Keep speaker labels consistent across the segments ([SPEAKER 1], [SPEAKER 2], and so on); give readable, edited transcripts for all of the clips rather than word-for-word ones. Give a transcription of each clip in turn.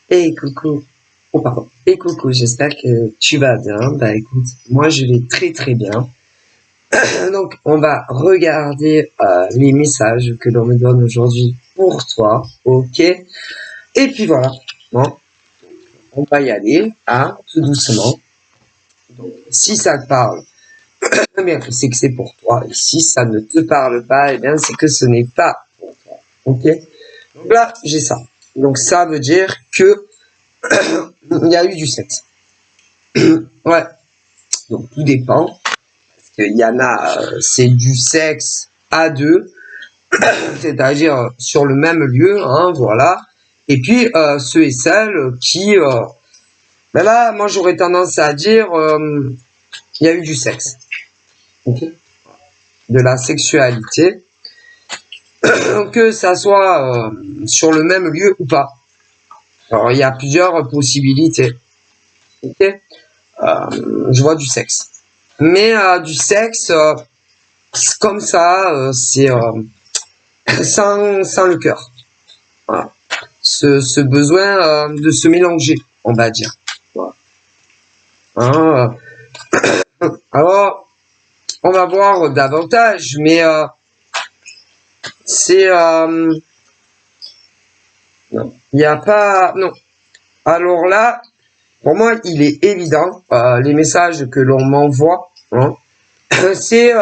[SPEAKER 1] Et coucou. Oh, pardon. Et coucou, j'espère que tu vas bien. Bah écoute, moi je vais très très bien. Donc on va regarder les messages que l'on me donne aujourd'hui pour toi, ok? Et puis voilà, bon, on va y aller, hein, tout doucement. Donc si ça te parle, eh bien c'est que c'est pour toi. Et si ça ne te parle pas, eh bien c'est que ce n'est pas pour toi, ok? Donc là, j'ai ça. Donc ça veut dire que il y a eu du sexe. Ouais, donc tout dépend. Il y en a, c'est du sexe à deux, c'est-à-dire sur le même lieu, hein, voilà. Et puis ceux et celles qui, ben là, moi j'aurais tendance à dire, il y a eu du sexe, okay, de la sexualité, que ça soit sur le même lieu ou pas. Alors il y a plusieurs possibilités. Okay, je vois du sexe, mais du sexe comme ça, c'est sans le cœur. Voilà. Ce besoin de se mélanger, on va dire. Voilà. Hein, alors, on va voir davantage, mais c'est non, il n'y a pas non. Alors là, pour moi, il est évident les messages que l'on m'envoie, hein, c'est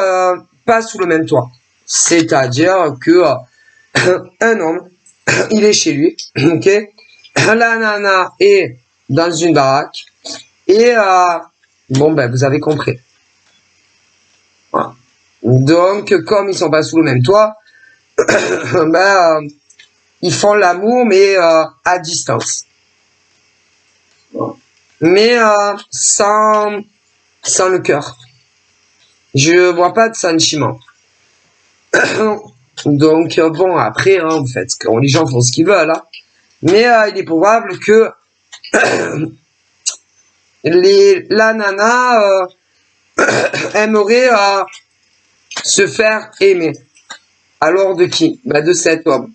[SPEAKER 1] pas sous le même toit. C'est-à-dire que un homme, il est chez lui, ok. La nana est dans une baraque et bon ben vous avez compris. Voilà. Donc comme ils sont pas sous le même toit, ben ils font l'amour mais à distance. Mais sans le cœur. Je vois pas de sentiment. Donc bon après hein, en fait quand les gens font ce qu'ils veulent hein. Mais il est probable que la nana aimerait se faire aimer. Alors de qui? Ben, de cet homme.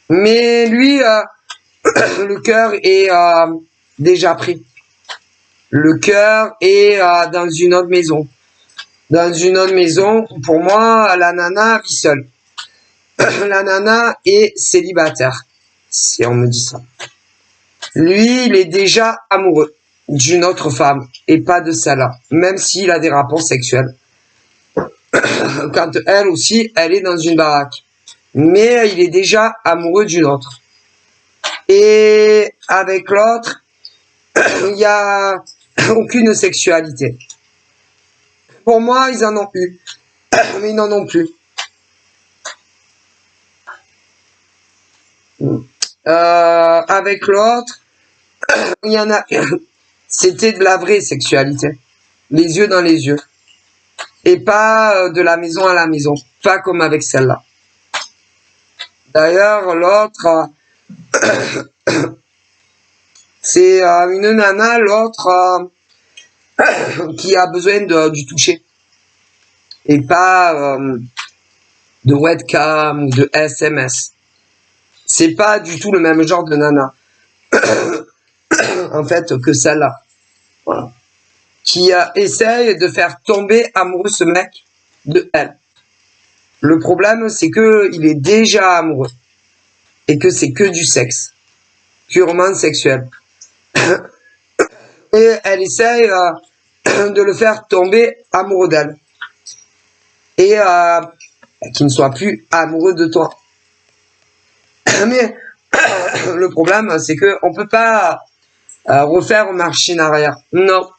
[SPEAKER 1] Mais lui, le cœur est déjà pris. Le cœur est dans une autre maison. Dans une autre maison, pour moi, la nana vit seule. La nana est célibataire, si on me dit ça. Lui, il est déjà amoureux d'une autre femme et pas de celle-là, même s'il a des rapports sexuels. Quand elle aussi, elle est dans une baraque. Mais il est déjà amoureux d'une autre. Et avec l'autre, il n'y a aucune sexualité. Pour moi, ils en ont eu, mais ils n'en ont plus. Avec l'autre, il y en a. C'était de la vraie sexualité, les yeux dans les yeux, et pas de la maison à la maison, pas comme avec celle-là. D'ailleurs, l'autre, c'est une nana, l'autre qui a besoin du toucher, et pas de webcam ou de SMS. C'est pas du tout le même genre de nana, en fait, que celle-là. Voilà. Qui essaye de faire tomber amoureux ce mec de elle. Le problème, c'est que il est déjà amoureux et que c'est que du sexe, purement sexuel. Et elle essaye de le faire tomber amoureux d'elle et qu'il ne soit plus amoureux de toi. Mais le problème, c'est que on peut pas refaire machine arrière. Non.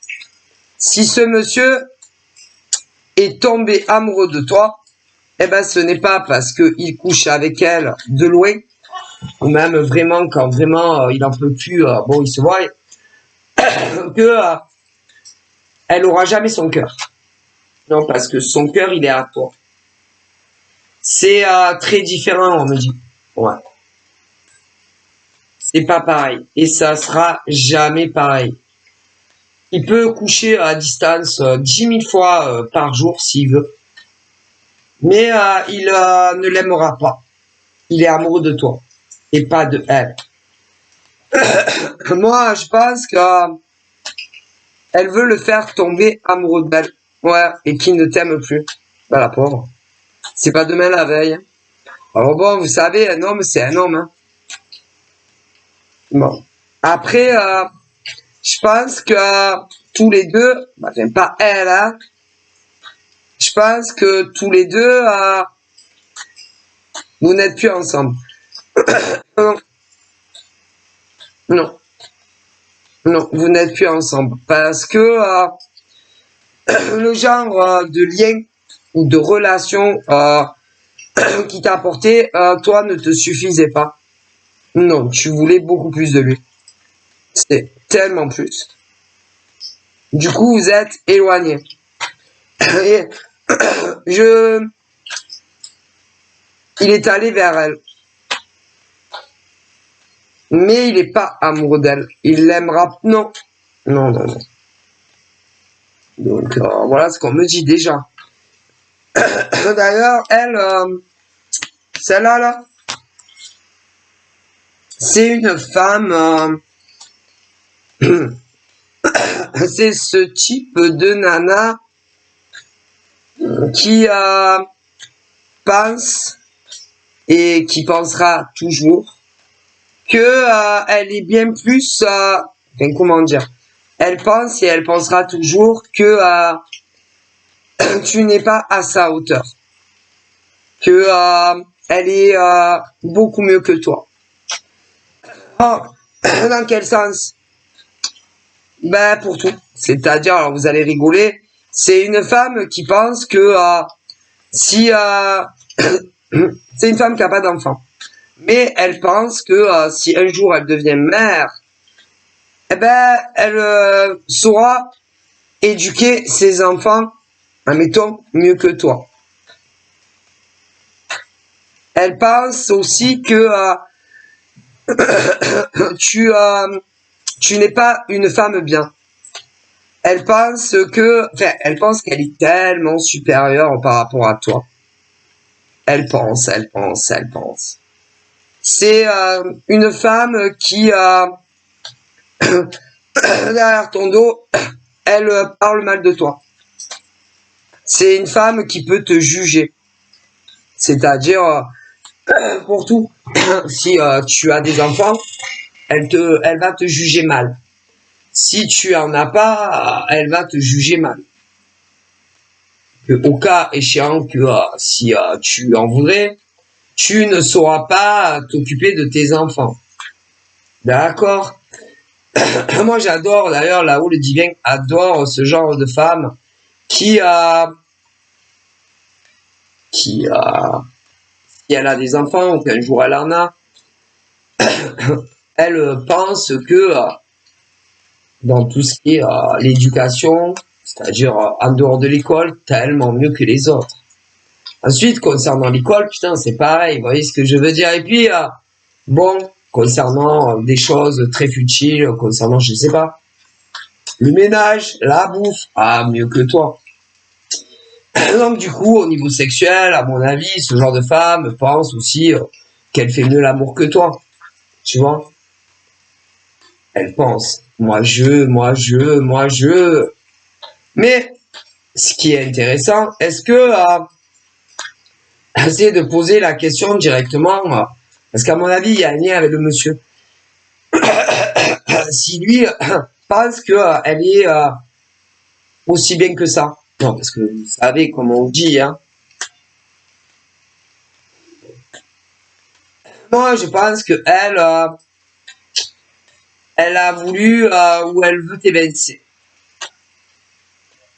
[SPEAKER 1] Si ce monsieur est tombé amoureux de toi, eh ben ce n'est pas parce qu'il couche avec elle de loin, ou même vraiment quand vraiment il en peut plus, bon il se voit, que elle aura jamais son cœur. Non, parce que son cœur il est à toi. C'est très différent, on me dit. Ouais. C'est pas pareil. Et ça sera jamais pareil. Il peut coucher à distance 10 000 fois par jour s'il veut. Mais il ne l'aimera pas. Il est amoureux de toi et pas de elle. Moi, je pense que elle veut le faire tomber amoureux d'elle. Ouais, et qu'il ne t'aime plus. Bah, la pauvre. C'est pas demain la veille. Alors bon, vous savez, un homme, c'est un homme. Hein. Bon. Après, je pense que tous les deux, bah, enfin, pas elle, hein. Je pense que tous les deux, vous n'êtes plus ensemble. Non, non, non, vous n'êtes plus ensemble. Parce que le genre de lien ou de relation qui t'a apporté, toi, ne te suffisait pas. Non, tu voulais beaucoup plus de lui. C'est tellement plus. Du coup, vous êtes éloignés. Et je... Il est allé vers elle. Mais il n'est pas amoureux d'elle. Il l'aimera. Non. Non, non, non. Donc, voilà ce qu'on me dit déjà. D'ailleurs, elle, celle-là, là, c'est une femme... c'est ce type de nana qui pense et qui pensera toujours que elle est bien plus... enfin, comment dire? Elle pense et elle pensera toujours que tu n'es pas à sa hauteur. Que elle est beaucoup mieux que toi. Oh, dans quel sens? Ben, pour tout. C'est-à-dire, alors vous allez rigoler, c'est une femme qui pense que si... c'est une femme qui n'a pas d'enfant. Mais elle pense que si un jour elle devient mère, eh ben, elle saura éduquer ses enfants, admettons, mieux que toi. Elle pense aussi que tu n'es pas une femme bien. Elle pense elle pense qu'elle est tellement supérieure par rapport à toi. Elle pense, elle pense, elle pense. C'est une femme qui, derrière ton dos, elle parle mal de toi. C'est une femme qui peut te juger. C'est-à-dire, pour tout, si tu as des enfants, elle va te juger mal. Si tu en as pas, elle va te juger mal. Au cas échéant que si tu en voudrais, tu ne sauras pas t'occuper de tes enfants. D'accord? Moi, j'adore, d'ailleurs, là-haut, le divin adore ce genre de femme qui si elle a des enfants ou qu'un jour elle en a, elle pense que dans tout ce qui est l'éducation, c'est-à-dire en dehors de l'école, tellement mieux que les autres. Ensuite, concernant l'école, putain, c'est pareil, vous voyez ce que je veux dire. Et puis, bon, concernant des choses très futiles, concernant, je sais pas, le ménage, la bouffe, mieux que toi. Donc, du coup, au niveau sexuel, à mon avis, ce genre de femme pense aussi qu'elle fait mieux l'amour que toi. Tu vois? Elle pense, moi je. Mais, ce qui est intéressant, est-ce que essayer de poser la question directement, parce qu'à mon avis, il y a un lien avec le monsieur. Si lui pense que elle est aussi bien que ça. Non, parce que vous savez comment on dit, hein. Moi, je pense que elle a voulu ou elle veut t'évincer.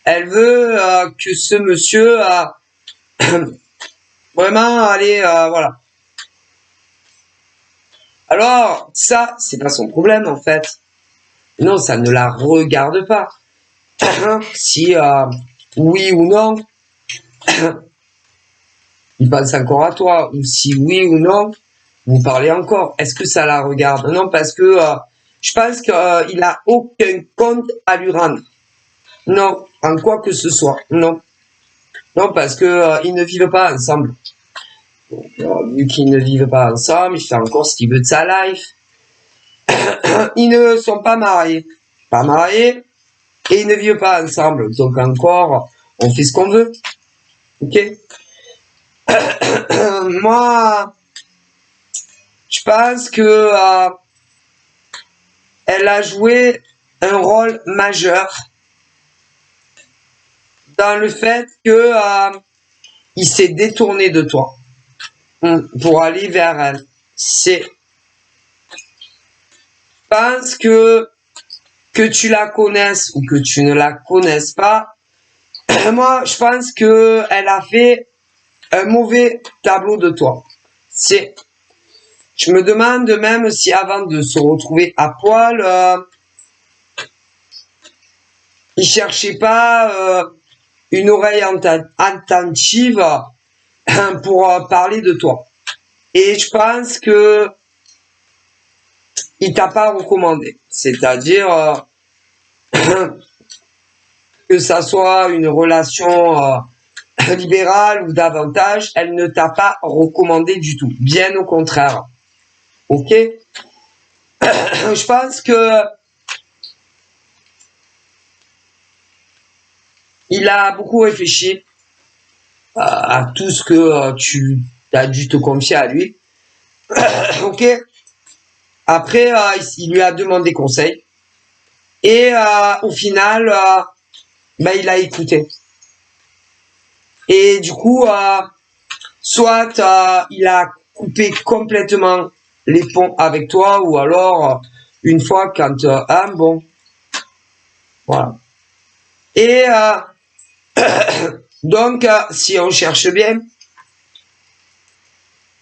[SPEAKER 1] Elle veut que ce monsieur vraiment aller, voilà. Alors, ça, c'est pas son problème, en fait. Non, ça ne la regarde pas. Si oui ou non, il pense encore à toi. Ou si oui ou non, vous parlez encore. Est-ce que ça la regarde? Non, parce que je pense qu'il a aucun compte à lui rendre. Non, en quoi que ce soit. Non. Non, parce que ils ne vivent pas ensemble. Donc, vu qu'ils ne vivent pas ensemble, il fait encore ce qu'il veut de sa life. Ils ne sont pas mariés. Pas mariés et ils ne vivent pas ensemble. Donc encore, on fait ce qu'on veut. Ok. Moi, je pense que elle a joué un rôle majeur dans le fait que il s'est détourné de toi pour aller vers elle. Je pense que tu la connaisses ou que tu ne la connaisses pas, moi, je pense que elle a fait un mauvais tableau de toi. Je me demande même si avant de se retrouver à poil, il cherchait pas une oreille attentive pour parler de toi. Et je pense que il t'a pas recommandé. C'est-à-dire que ça soit une relation libérale ou davantage, elle ne t'a pas recommandé du tout. Bien au contraire. Ok. Je pense que il a beaucoup réfléchi à tout ce que tu as dû te confier à lui. Ok. Après, il lui a demandé conseil. Et au final, il a écouté. Et du coup, soit il a coupé complètement les ponts avec toi, ou alors une fois quand bon, voilà. Et donc, si on cherche bien,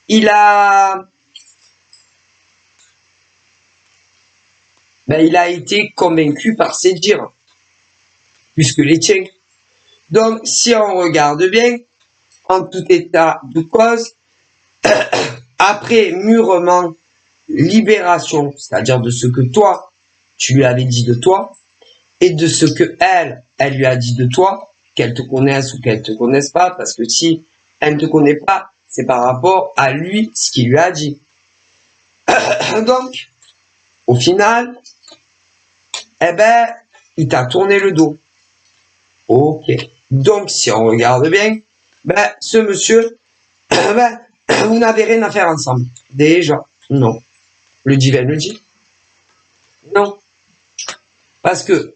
[SPEAKER 1] il a été convaincu par ses dires, plus que les tiens. Donc, si on regarde bien, en tout état de cause, après mûrement libération, c'est-à-dire de ce que toi, tu lui avais dit de toi, et de ce que elle lui a dit de toi, qu'elle te connaisse ou qu'elle te connaisse pas, parce que si elle ne te connaît pas, c'est par rapport à lui, ce qu'il lui a dit. Donc, au final, il t'a tourné le dos. Ok. Donc, si on regarde bien, ce monsieur, vous n'avez rien à faire ensemble. Déjà, non. Le divin le dit. Non. Parce que,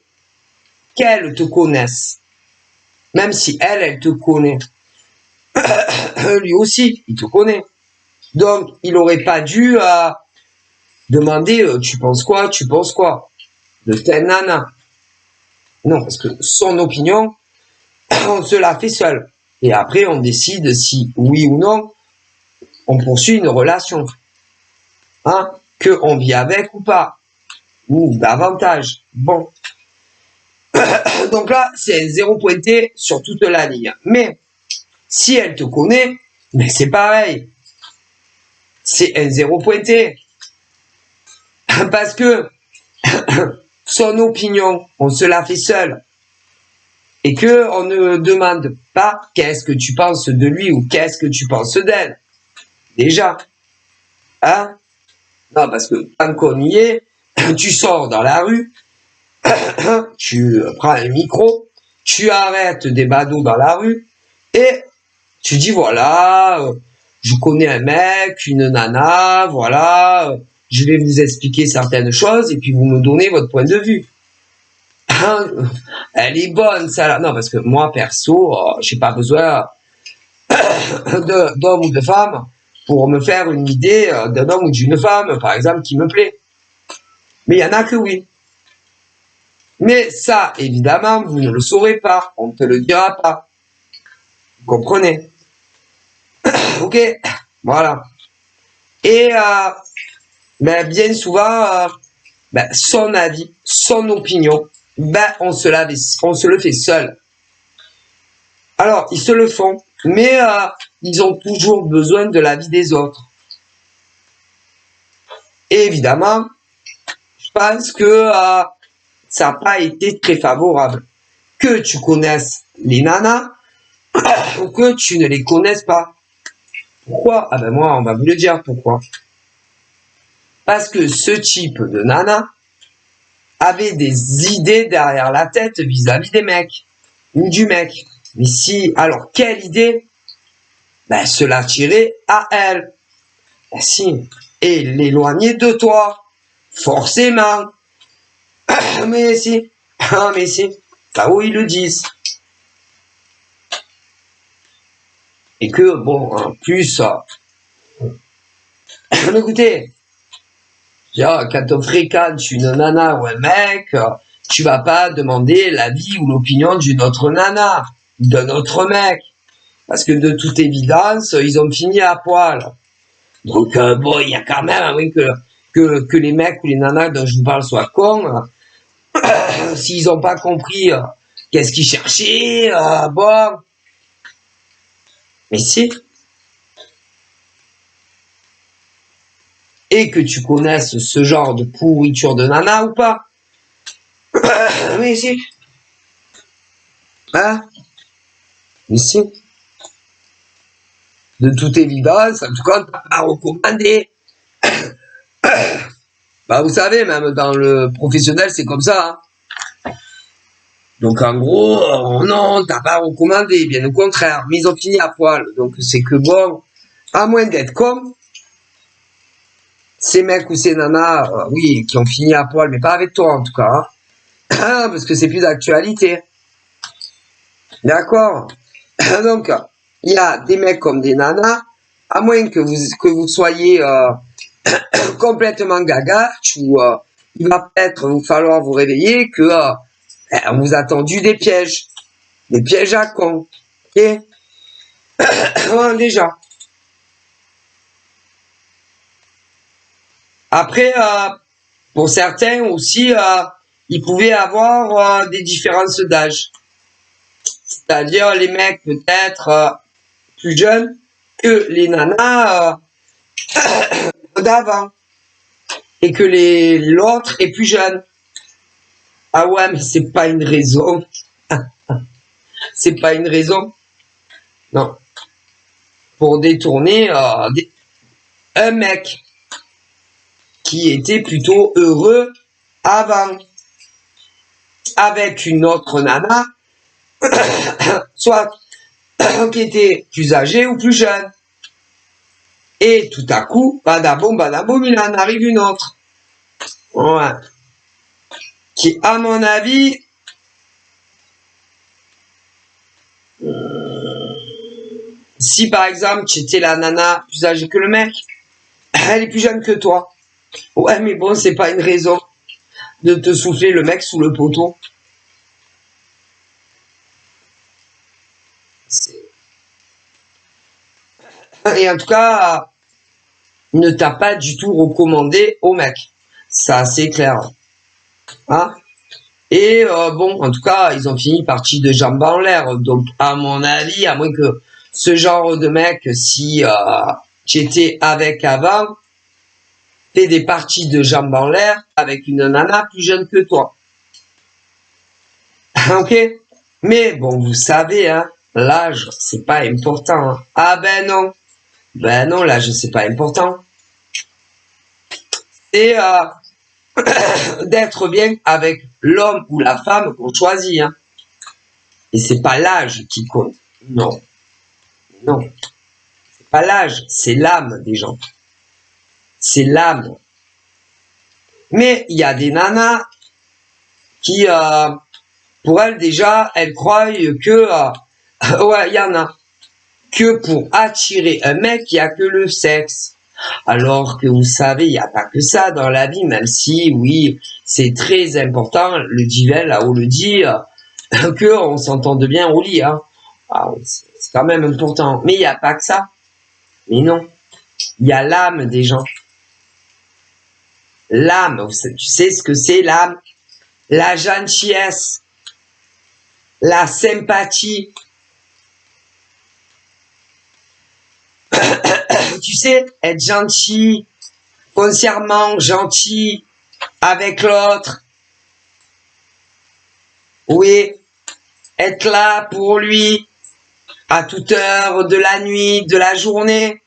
[SPEAKER 1] qu'elle te connaisse, même si elle te connaît, lui aussi, il te connaît. Donc, il aurait pas dû demander tu penses quoi de telle nana. Non, parce que son opinion, on se la fait seul. Et après, on décide si oui ou non on poursuit une relation. Hein, que on vit avec ou pas. Ou davantage. Bon. Donc là, c'est un zéro pointé sur toute la ligne. Mais si elle te connaît, mais c'est pareil. C'est un zéro pointé. Parce que son opinion, on se la fait seul. Et que on ne demande pas qu'est-ce que tu penses de lui ou qu'est-ce que tu penses d'elle. Déjà. Hein? Non, parce que tant qu'on y est, tu sors dans la rue, tu prends un micro, tu arrêtes des badauds dans la rue et tu dis voilà, je connais un mec, une nana, voilà, je vais vous expliquer certaines choses et puis vous me donnez votre point de vue. Elle est bonne, ça là. Non, parce que moi, perso, j'ai pas besoin d'homme ou de femme pour me faire une idée d'un homme ou d'une femme, par exemple, qui me plaît. Mais il y en a que oui. Mais ça, évidemment, vous ne le saurez pas. On ne te le dira pas. Vous comprenez? Ok? Voilà. Et bien souvent, son avis, son opinion, on se le fait seul. Alors, ils se le font, mais ils ont toujours besoin de l'avis des autres. Et évidemment, je pense que ça n'a pas été très favorable. Que tu connaisses les nanas ou que tu ne les connaisses pas. Pourquoi? Ah ben moi, on va vous le dire pourquoi. Parce que ce type de nana avait des idées derrière la tête vis-à-vis des mecs ou du mec. Mais si, alors quelle idée? Ben, se l'attirer à elle. Ben si. Et l'éloigner de toi. Forcément. Mais si. Ah, mais si. Là où ils le disent. Et que, bon, en plus, écoutez, quand on fréquente une nana ou un mec, tu vas pas demander l'avis ou l'opinion d'une autre nana, d'un autre mec. Parce que de toute évidence, ils ont fini à poil. Donc, bon, il y a quand même, oui, que les mecs ou les nanas dont je vous parle soient cons, s'ils ont pas compris qu'est-ce qu'ils cherchaient, bon. Mais si. Et que tu connaisses ce genre de pourriture de nana ou pas. Mais si. Hein? Mais si. De toute évidence, en tout cas, t'as pas recommandé. Bah, vous savez, même dans le professionnel, c'est comme ça. Hein. Donc, en gros, non, t'as pas recommandé, bien au contraire. Mais ils ont fini à poil. Donc, c'est que bon, à moins d'être con, ces mecs ou ces nanas, oui, qui ont fini à poil, mais pas avec toi, en tout cas. Hein, parce que c'est plus d'actualité. D'accord? Donc, il y a des mecs comme des nanas, à moins que vous soyez complètement gagache, ou il va peut-être vous falloir vous réveiller que on vous a tendu des pièges à con. Ok? Déjà. Après, pour certains aussi, ils pouvaient avoir des différences d'âge. C'est-à-dire les mecs peut-être plus jeunes que les nanas d'avant. Et que l'autre est plus jeune. Ah ouais, mais c'est pas une raison. C'est pas une raison. Non. Pour détourner un mec qui était plutôt heureux avant. Avec une autre nana, soit qui était plus âgée ou plus jeune. Et tout à coup, badaboum, il en arrive une autre. Ouais. Qui, à mon avis, si par exemple tu étais la nana plus âgée que le mec, elle est plus jeune que toi. Ouais, mais bon, c'est pas une raison de te souffler le mec sous le poteau. Et en tout cas, ne t'a pas du tout recommandé au mec. Ça, c'est clair. Hein? Et bon, en tout cas, ils ont fini partie de jambes en l'air. Donc, à mon avis, à moins que ce genre de mec, si tu étais avec avant, fait des parties de jambes en l'air avec une nana plus jeune que toi. Ok? Mais bon, vous savez, hein, l'âge, c'est pas important. Hein. Ah ben non, l'âge, c'est pas important. C'est d'être bien avec l'homme ou la femme qu'on choisit. Hein. Et c'est pas l'âge qui compte. Non. Non. C'est pas l'âge, c'est l'âme des gens. C'est l'âme. Mais il y a des nanas qui, pour elles déjà, elles croient que, ouais, il y en a. Que pour attirer un mec, il n'y a que le sexe. Alors que vous savez, il n'y a pas que ça dans la vie, même si, oui, c'est très important, le divel, là-haut le dit, qu'on s'entende bien au lit. Hein. Ah, c'est quand même important. Mais il n'y a pas que ça. Mais non. Il y a l'âme des gens. L'âme, tu sais ce que c'est l'âme? La gentillesse, la sympathie. Tu sais, être gentil, foncièrement gentil avec l'autre. Oui, être là pour lui à toute heure de la nuit, de la journée.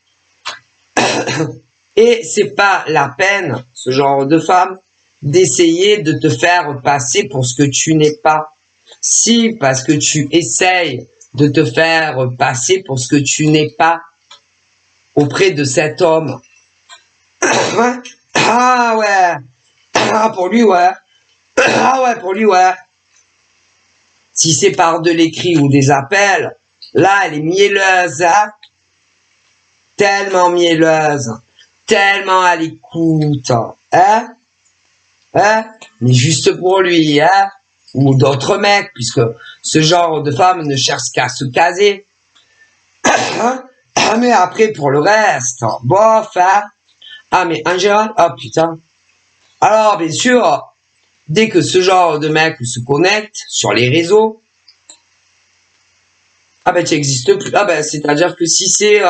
[SPEAKER 1] Et c'est pas la peine, ce genre de femme, d'essayer de te faire passer pour ce que tu n'es pas. Si, parce que tu essayes de te faire passer pour ce que tu n'es pas auprès de cet homme. Ouais. Ah ouais. Ah pour lui, ouais. Ah ouais, pour lui, ouais. Si c'est par de l'écrit ou des appels, là, elle est mielleuse, hein. Tellement mielleuse. Tellement à l'écoute. Hein? Hein? Mais juste pour lui, hein? Ou d'autres mecs, puisque ce genre de femme ne cherche qu'à se caser. Hein? Ah, mais après, pour le reste, bof, hein? Ah, mais en général, oh putain. Alors, bien sûr, dès que ce genre de mec se connecte sur les réseaux, ah ben tu n'existes plus. Ah ben c'est-à-dire que si c'est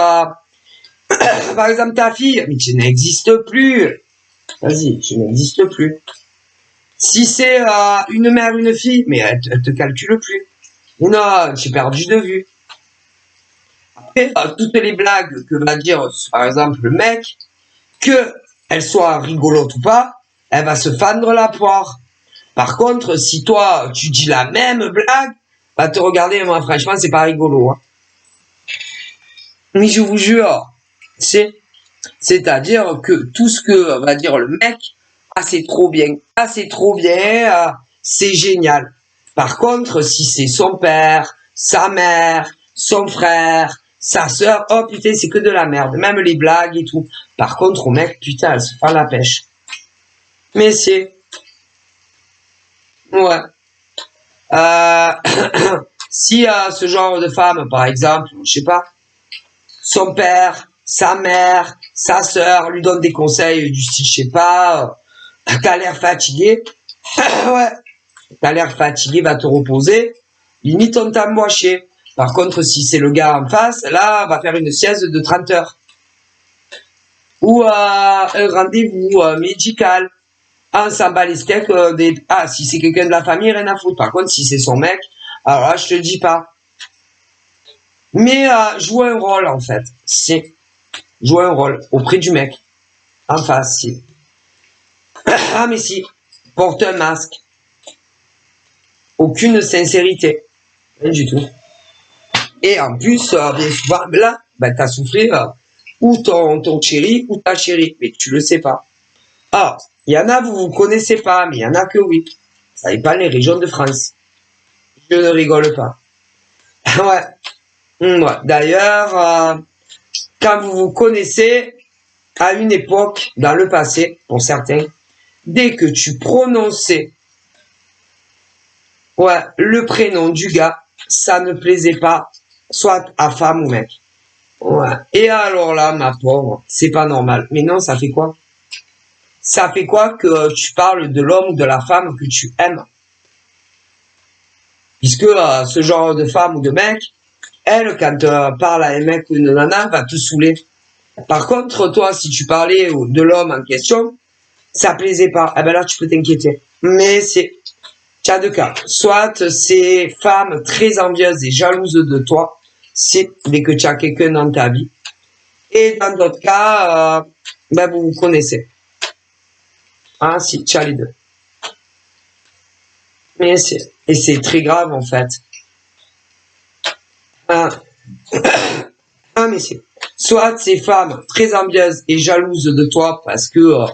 [SPEAKER 1] par exemple ta fille, mais tu n'existes plus. Vas-y, tu n'existes plus. Si c'est une mère, une fille, mais elle te calcule plus. Non, tu es perdu de vue. Après, toutes les blagues que va dire, par exemple, le mec, que elle soit rigolote ou pas, elle va se fendre la poire. Par contre, si toi, tu dis la même blague, va te regarder, moi, franchement, c'est pas rigolo. Hein. Mais je vous jure, c'est-à-dire que tout ce que va dire le mec, ah, c'est trop bien, ah, c'est trop bien, c'est génial. Par contre, si c'est son père, sa mère, son frère, sa sœur, oh putain, c'est que de la merde. Même les blagues et tout. Par contre, au mec, putain, elle se fait la pêche. Mais c'est... Ouais. Euh, si ce genre de femme, par exemple, je sais pas, son père, sa mère, sa sœur lui donnent des conseils du style, je sais pas, t'as l'air fatigué, ouais, t'as l'air fatigué, va te reposer, limite on t'a moché. Par contre, si c'est le gars en face, là, va faire une sieste de 30 heures. Ou un rendez-vous médical. Ah, on s'en bat les steaks des... Ah, si c'est quelqu'un de la famille, rien à foutre. Par contre, si c'est son mec, alors là, je te dis pas. Mais jouer un rôle, en fait. C'est jouer un rôle auprès du mec. En face, si. Ah, mais si. Porte un masque. Aucune sincérité. Rien du tout. Et en plus, bien souvent, là, ben, t'as soufflé ou ton chéri ou ta chérie. Mais tu le sais pas. Ah, il y en a, vous connaissez pas, mais il y en a que oui. Ça n'est pas les régions de France. Je ne rigole pas. Ouais. Ouais. D'ailleurs, quand vous vous connaissez, à une époque, dans le passé, pour certains, dès que tu prononçais ouais, le prénom du gars, ça ne plaisait pas, soit à femme ou mec. Ouais. Et alors là, ma pauvre, c'est pas normal. Mais non, ça fait quoi? Ça fait quoi que tu parles de l'homme ou de la femme que tu aimes? Puisque ce genre de femme ou de mec, elle, quand parle à un mec ou une nana, va te saouler. Par contre, toi, si tu parlais de l'homme en question, ça plaisait pas. Eh ben là, tu peux t'inquiéter. Mais tu as deux cas. Soit c'est femme très envieuse et jalouse de toi, c'est dès que tu as quelqu'un dans ta vie. Et dans d'autres cas, ben vous vous connaissez. Ah si, tu as les deux. Et c'est très grave en fait. Ah, ah mais c'est soit ces femmes très envieuses et jalouses de toi parce que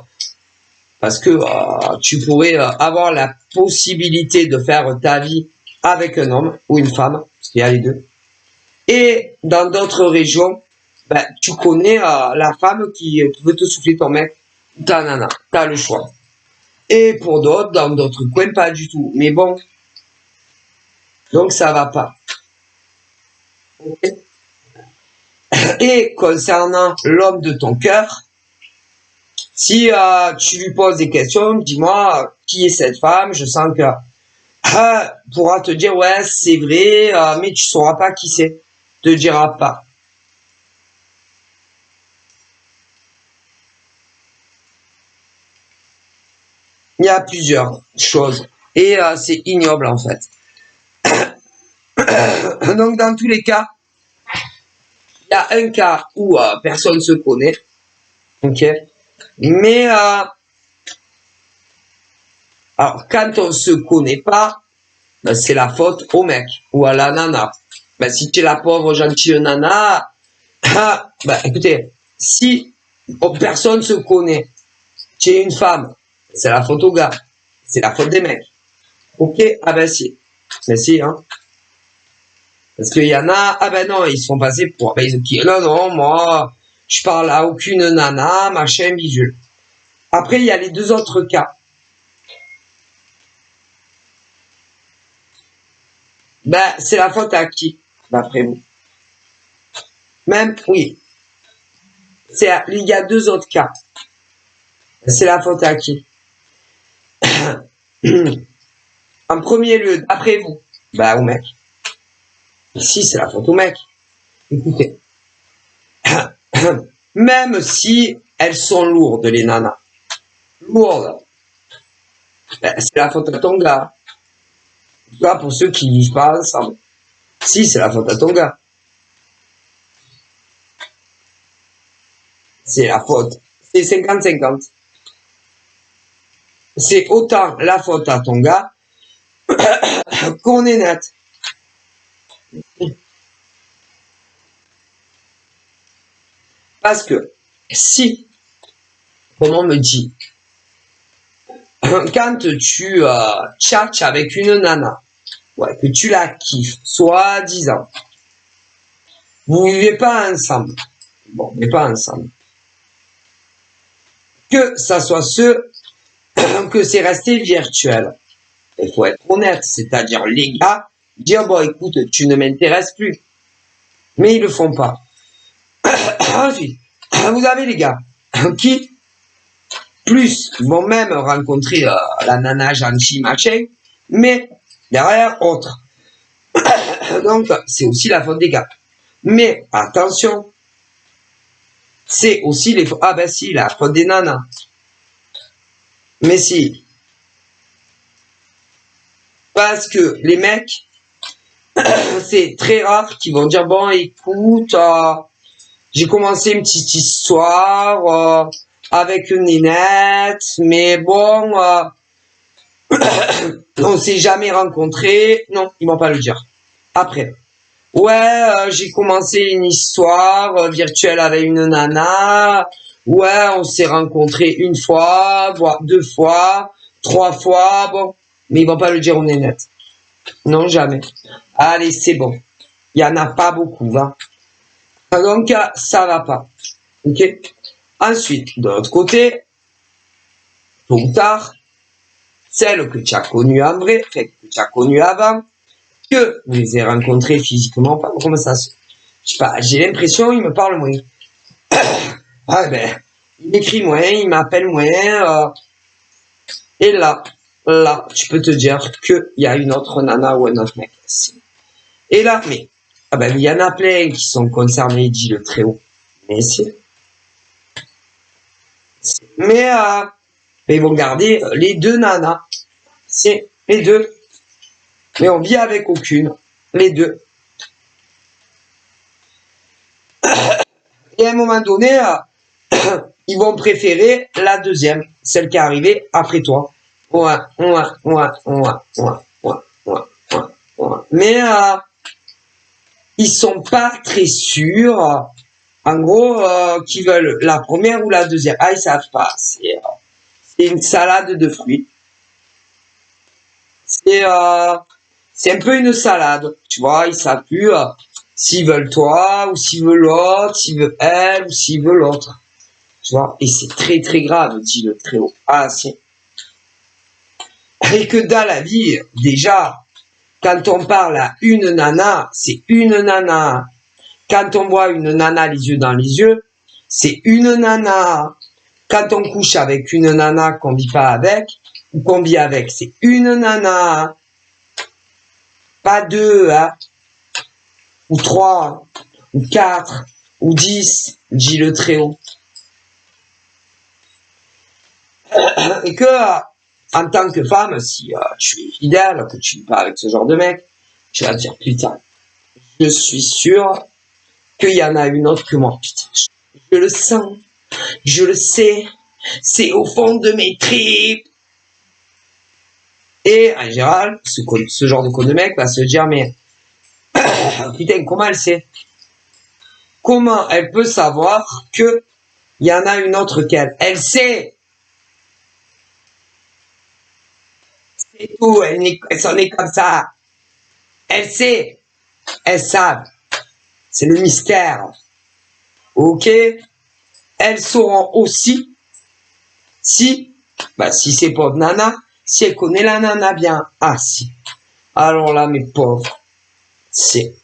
[SPEAKER 1] tu pourrais avoir la possibilité de faire ta vie avec un homme ou une femme, parce qu'il y a les deux. Et dans d'autres régions, ben, tu connais la femme qui veut te souffler ton mec, ta nana, t'as le choix. Et pour d'autres, dans d'autres coins, pas du tout. Mais bon, donc ça va pas. Okay. Et concernant l'homme de ton cœur, si tu lui poses des questions, dis-moi qui est cette femme, je sens que pourra te dire ouais c'est vrai, mais tu sauras pas qui c'est, te dira pas. Il y a plusieurs choses et c'est ignoble en fait. Donc dans tous les cas, il y a un cas où personne se connaît Ok. Mais alors quand on se connaît pas, ben, c'est la faute au mec ou à la nana. Ben, si tu es la pauvre gentille nana, ben, écoutez, si personne se connaît, tu es une femme, c'est la faute au gars, c'est la faute des mecs. Ok, ah ben si, mais si, hein. Parce qu'il y en a, ah ben non, ils se font passer pour, ben ils disent, non, non, moi, je parle à aucune nana, machin, bidule. Après, il y a les deux autres cas. Ben, c'est la faute à qui, d'après vous? Même, oui, il y a deux autres cas. C'est la faute à qui? En premier lieu, d'après vous, ben, au mec. Si, c'est la faute au mec. Écoutez, même si elles sont lourdes, les nanas, lourdes, ben, c'est la faute à ton gars. En tout cas, pour ceux qui vivent pas ensemble. Si, c'est la faute à ton gars. C'est la faute. C'est 50-50. C'est autant la faute à ton gars qu'on est net. Parce que si, comme on me dit, quand tu tchatches avec une nana, ouais, que tu la kiffes, soi-disant, vous vivez pas ensemble. Bon, mais pas ensemble. Que ça soit que c'est resté virtuel. Il faut être honnête, c'est-à-dire les gars, dire bon écoute, tu ne m'intéresses plus. Mais ils le font pas. Ensuite, vous avez les gars qui plus vont même rencontrer la nana gentille machin, mais derrière autre. Donc c'est aussi la faute des gars. Mais attention, c'est aussi les fautes. Ah ben si, la faute des nanas. Mais si, parce que les mecs, c'est très rare qu'ils vont dire bon écoute, j'ai commencé une petite histoire avec une nénette, mais bon, on s'est jamais rencontrés. Non, ils vont pas le dire. Après, ouais, j'ai commencé une histoire virtuelle avec une nana. Ouais, on s'est rencontrés une fois, voire deux fois, trois fois. Bon, mais ils vont pas le dire aux nénettes. Non, jamais. Allez, c'est bon. Il y en a pas beaucoup, hein. Donc, ça va pas. Ok. Ensuite, de l'autre côté, tôt ou tard, celles que tu as connues en vrai, que tu as connues avant, que vous les avez rencontrées physiquement, pas comment ça se... Je sais pas, j'ai l'impression, il me parle moins. Ah ben, il m'écrit moins, il m'appelle moins, et là, tu peux te dire qu'il y a une autre nana ou un autre mec. Et là, mais, ah ben, il y en a plein qui sont concernés, dit le très haut. Mais c'est, mais ils vont garder les deux nanas. C'est les deux. Mais on vit avec aucune. Les deux. Et à un moment donné, ils vont préférer la deuxième, celle qui est arrivée après toi. Ouais. Mais ils sont pas très sûrs. En gros, qu'ils veulent la première ou la deuxième. Ah, ils savent pas. C'est une salade de fruits. C'est un peu une salade, tu vois. Ils savent plus s'ils veulent toi ou s'ils veulent l'autre, s'ils veulent elle ou s'ils veulent l'autre. Tu vois. Et c'est très très grave, dit le très haut. Ah, c'est. Et que dans la vie, déjà, quand on parle à une nana, c'est une nana. Quand on voit une nana les yeux dans les yeux, c'est une nana. Quand on couche avec une nana qu'on vit pas avec, ou qu'on vit avec, c'est une nana. Pas deux, hein. Ou trois, ou quatre, ou 10, dit le très haut. Et que, en tant que femme, si tu es fidèle, que tu vis pas avec ce genre de mec, tu vas te dire, putain, je suis sûr qu'il y en a une autre que moi, putain. Je le sens. Je le sais. C'est au fond de mes tripes. Et en général, ce genre de con de mec va se dire, mais putain, comment elle sait? Comment elle peut savoir que il y en a une autre qu'elle? Elle sait. C'est tout. Elle s'en est comme ça. Elle sait. Elles savent. C'est le mystère. Ok? Elles sauront aussi si c'est pauvre nana, si elle connaît la nana bien. Ah si. Alors là, mes pauvres, c'est.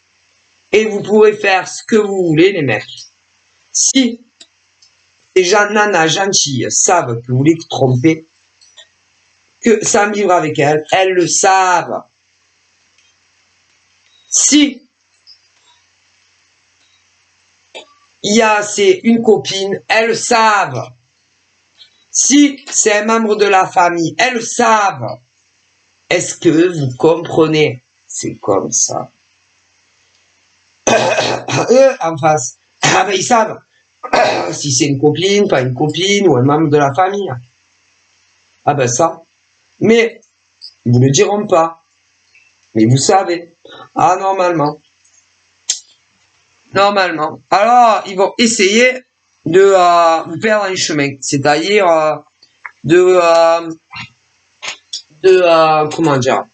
[SPEAKER 1] Et vous pourrez faire ce que vous voulez, les mecs. Si les gens nanas gentilles savent que vous les trompez, que ça me vivre avec elles, elles le savent. Si c'est une copine, elles le savent. Si c'est un membre de la famille, elles le savent. Est-ce que vous comprenez? C'est comme ça. Eux, en face, ils savent si c'est une copine, pas une copine, ou un membre de la famille. Ah ben ça. Mais, ils vous le diront pas. Mais vous savez. Ah, normalement. Normalement. Alors, ils vont essayer de vous perdre un chemin. C'est-à-dire comment dire,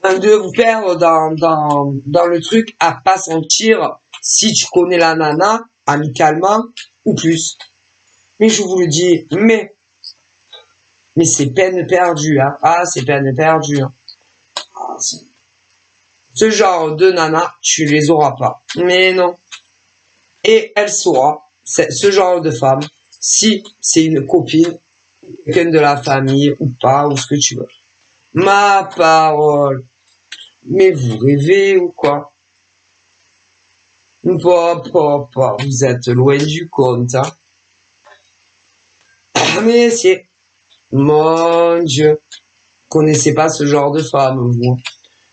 [SPEAKER 1] de vous perdre dans le truc à pas sentir si tu connais la nana amicalement ou plus. Mais je vous le dis, mais c'est peine perdue, hein. Ah, c'est peine perdue. Hein. Ah, ce genre de nana, tu les auras pas. Mais non. Et elle saura, ce genre de femme, si c'est une copine, quelqu'un de la famille ou pas, ou ce que tu veux. Ma parole. Mais vous rêvez ou quoi? Papa, vous êtes loin du compte, hein? Mais c'est... Mon Dieu. Connaissez pas ce genre de femme, vous.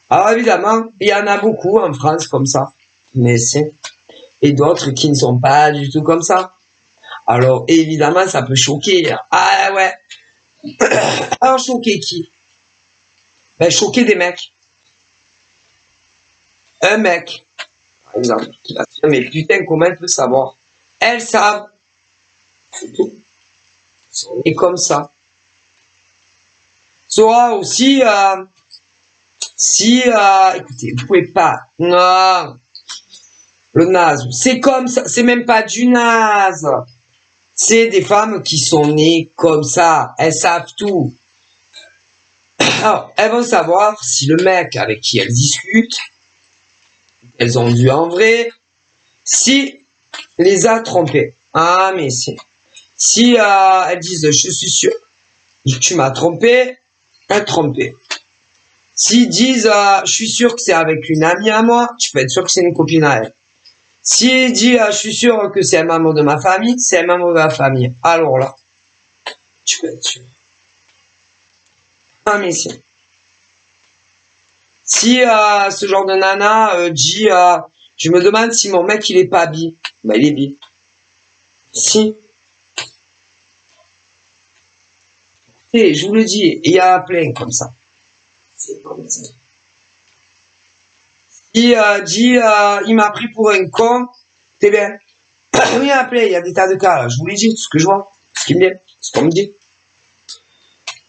[SPEAKER 1] Alors évidemment, il y en a beaucoup en France comme ça. Mais c'est... Et d'autres qui ne sont pas du tout comme ça. Alors évidemment, ça peut choquer. Ah ouais. Alors choquer qui? Ben choquer des mecs. Un mec, par exemple, qui va se dire, mais putain, comment elle peut savoir? Elles savent. C'est tout. Et comme ça. Soit aussi, écoutez, vous pouvez pas. Non. Le naze. C'est comme ça. C'est même pas du naze. C'est des femmes qui sont nées comme ça. Elles savent tout. Alors, elles vont savoir si le mec avec qui elles discutent, elles ont vu en vrai, si les a trompés. Ah, mais si elles disent, je suis sûr, tu m'as trompé, elles trompé. S'ils disent, je suis sûr que c'est avec une amie à moi, tu peux être sûr que c'est une copine à elle. S'il dit, je suis sûr que c'est un membre de ma famille, c'est un membre de ma famille. Alors là, tu peux être sûr. Ah, mais si. Si ce genre de nana dit, je me demande si mon mec il est pas bi, bah il est bi. Si. Et je vous le dis, il y a plein comme ça. C'est comme ça. Si dit, il m'a pris pour un con, c'est bien. Oui, il y a plein, il y a des tas de cas là. Je vous l'ai dit, tout ce que je vois, ce qui me vient, ce qu'on me dit.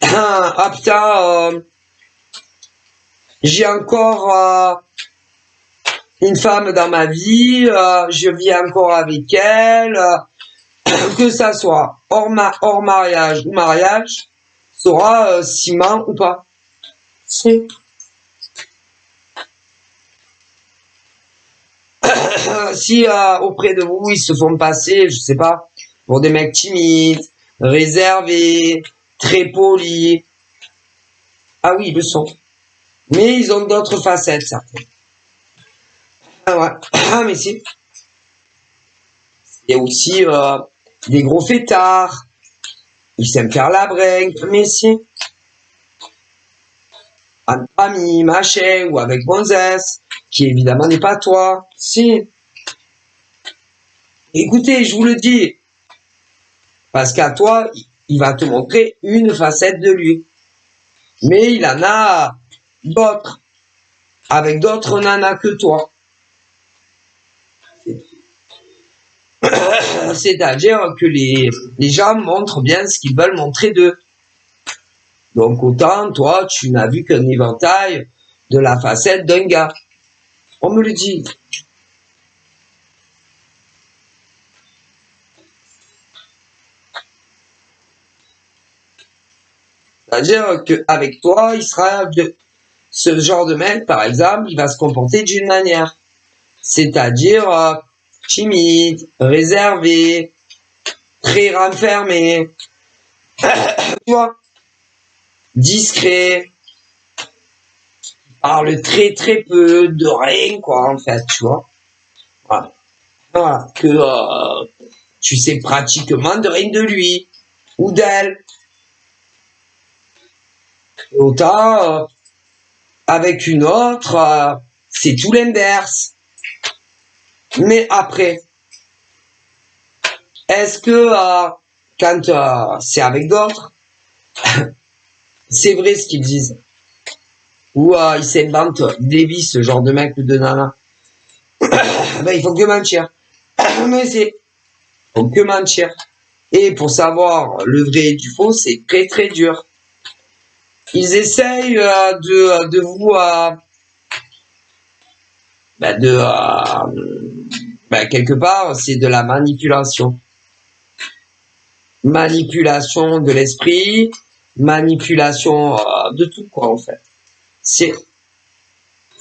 [SPEAKER 1] Ah putain, j'ai encore une femme dans ma vie, je vis encore avec elle, que ça soit hors mariage ou mariage, sera ciment ou pas. Si. Si auprès de vous, ils se font passer, je sais pas, pour des mecs timides, réservés, très polis. Ah oui, ils le sont. Mais ils ont d'autres facettes, certains. Ah ouais. Ah mais si. Il y a aussi des gros fêtards. Ils aiment faire la bringue. Mais si. Entre amis, machin, ou avec Bonzès, qui évidemment n'est pas toi. Si. Écoutez, je vous le dis. Parce qu'à toi, il va te montrer une facette de lui. Mais il en a d'autres, avec d'autres nanas que toi. C'est-à-dire que les gens montrent bien ce qu'ils veulent montrer d'eux. Donc autant, toi, tu n'as vu qu'un éventail de la facette d'un gars. On me le dit. C'est-à-dire qu'avec toi, il sera ce genre de mec, par exemple, il va se comporter d'une manière. C'est-à-dire timide, réservé, très renfermé, tu vois, discret, parle très très peu, de rien, quoi, en fait, tu vois. Voilà. Voilà. Que tu sais pratiquement de rien de lui ou d'elle. Autant, avec une autre, c'est tout l'inverse. Mais après, est-ce que quand c'est avec d'autres, c'est vrai ce qu'ils disent? Ou ils s'inventent des vies, ce genre de mec ou de nana? Ben, il faut que mentir. Mais il faut que mentir. Et pour savoir le vrai et du faux, c'est très très dur. Ils essayent de vous... quelque part, c'est de la manipulation. Manipulation de l'esprit, manipulation de tout, quoi, en fait. C'est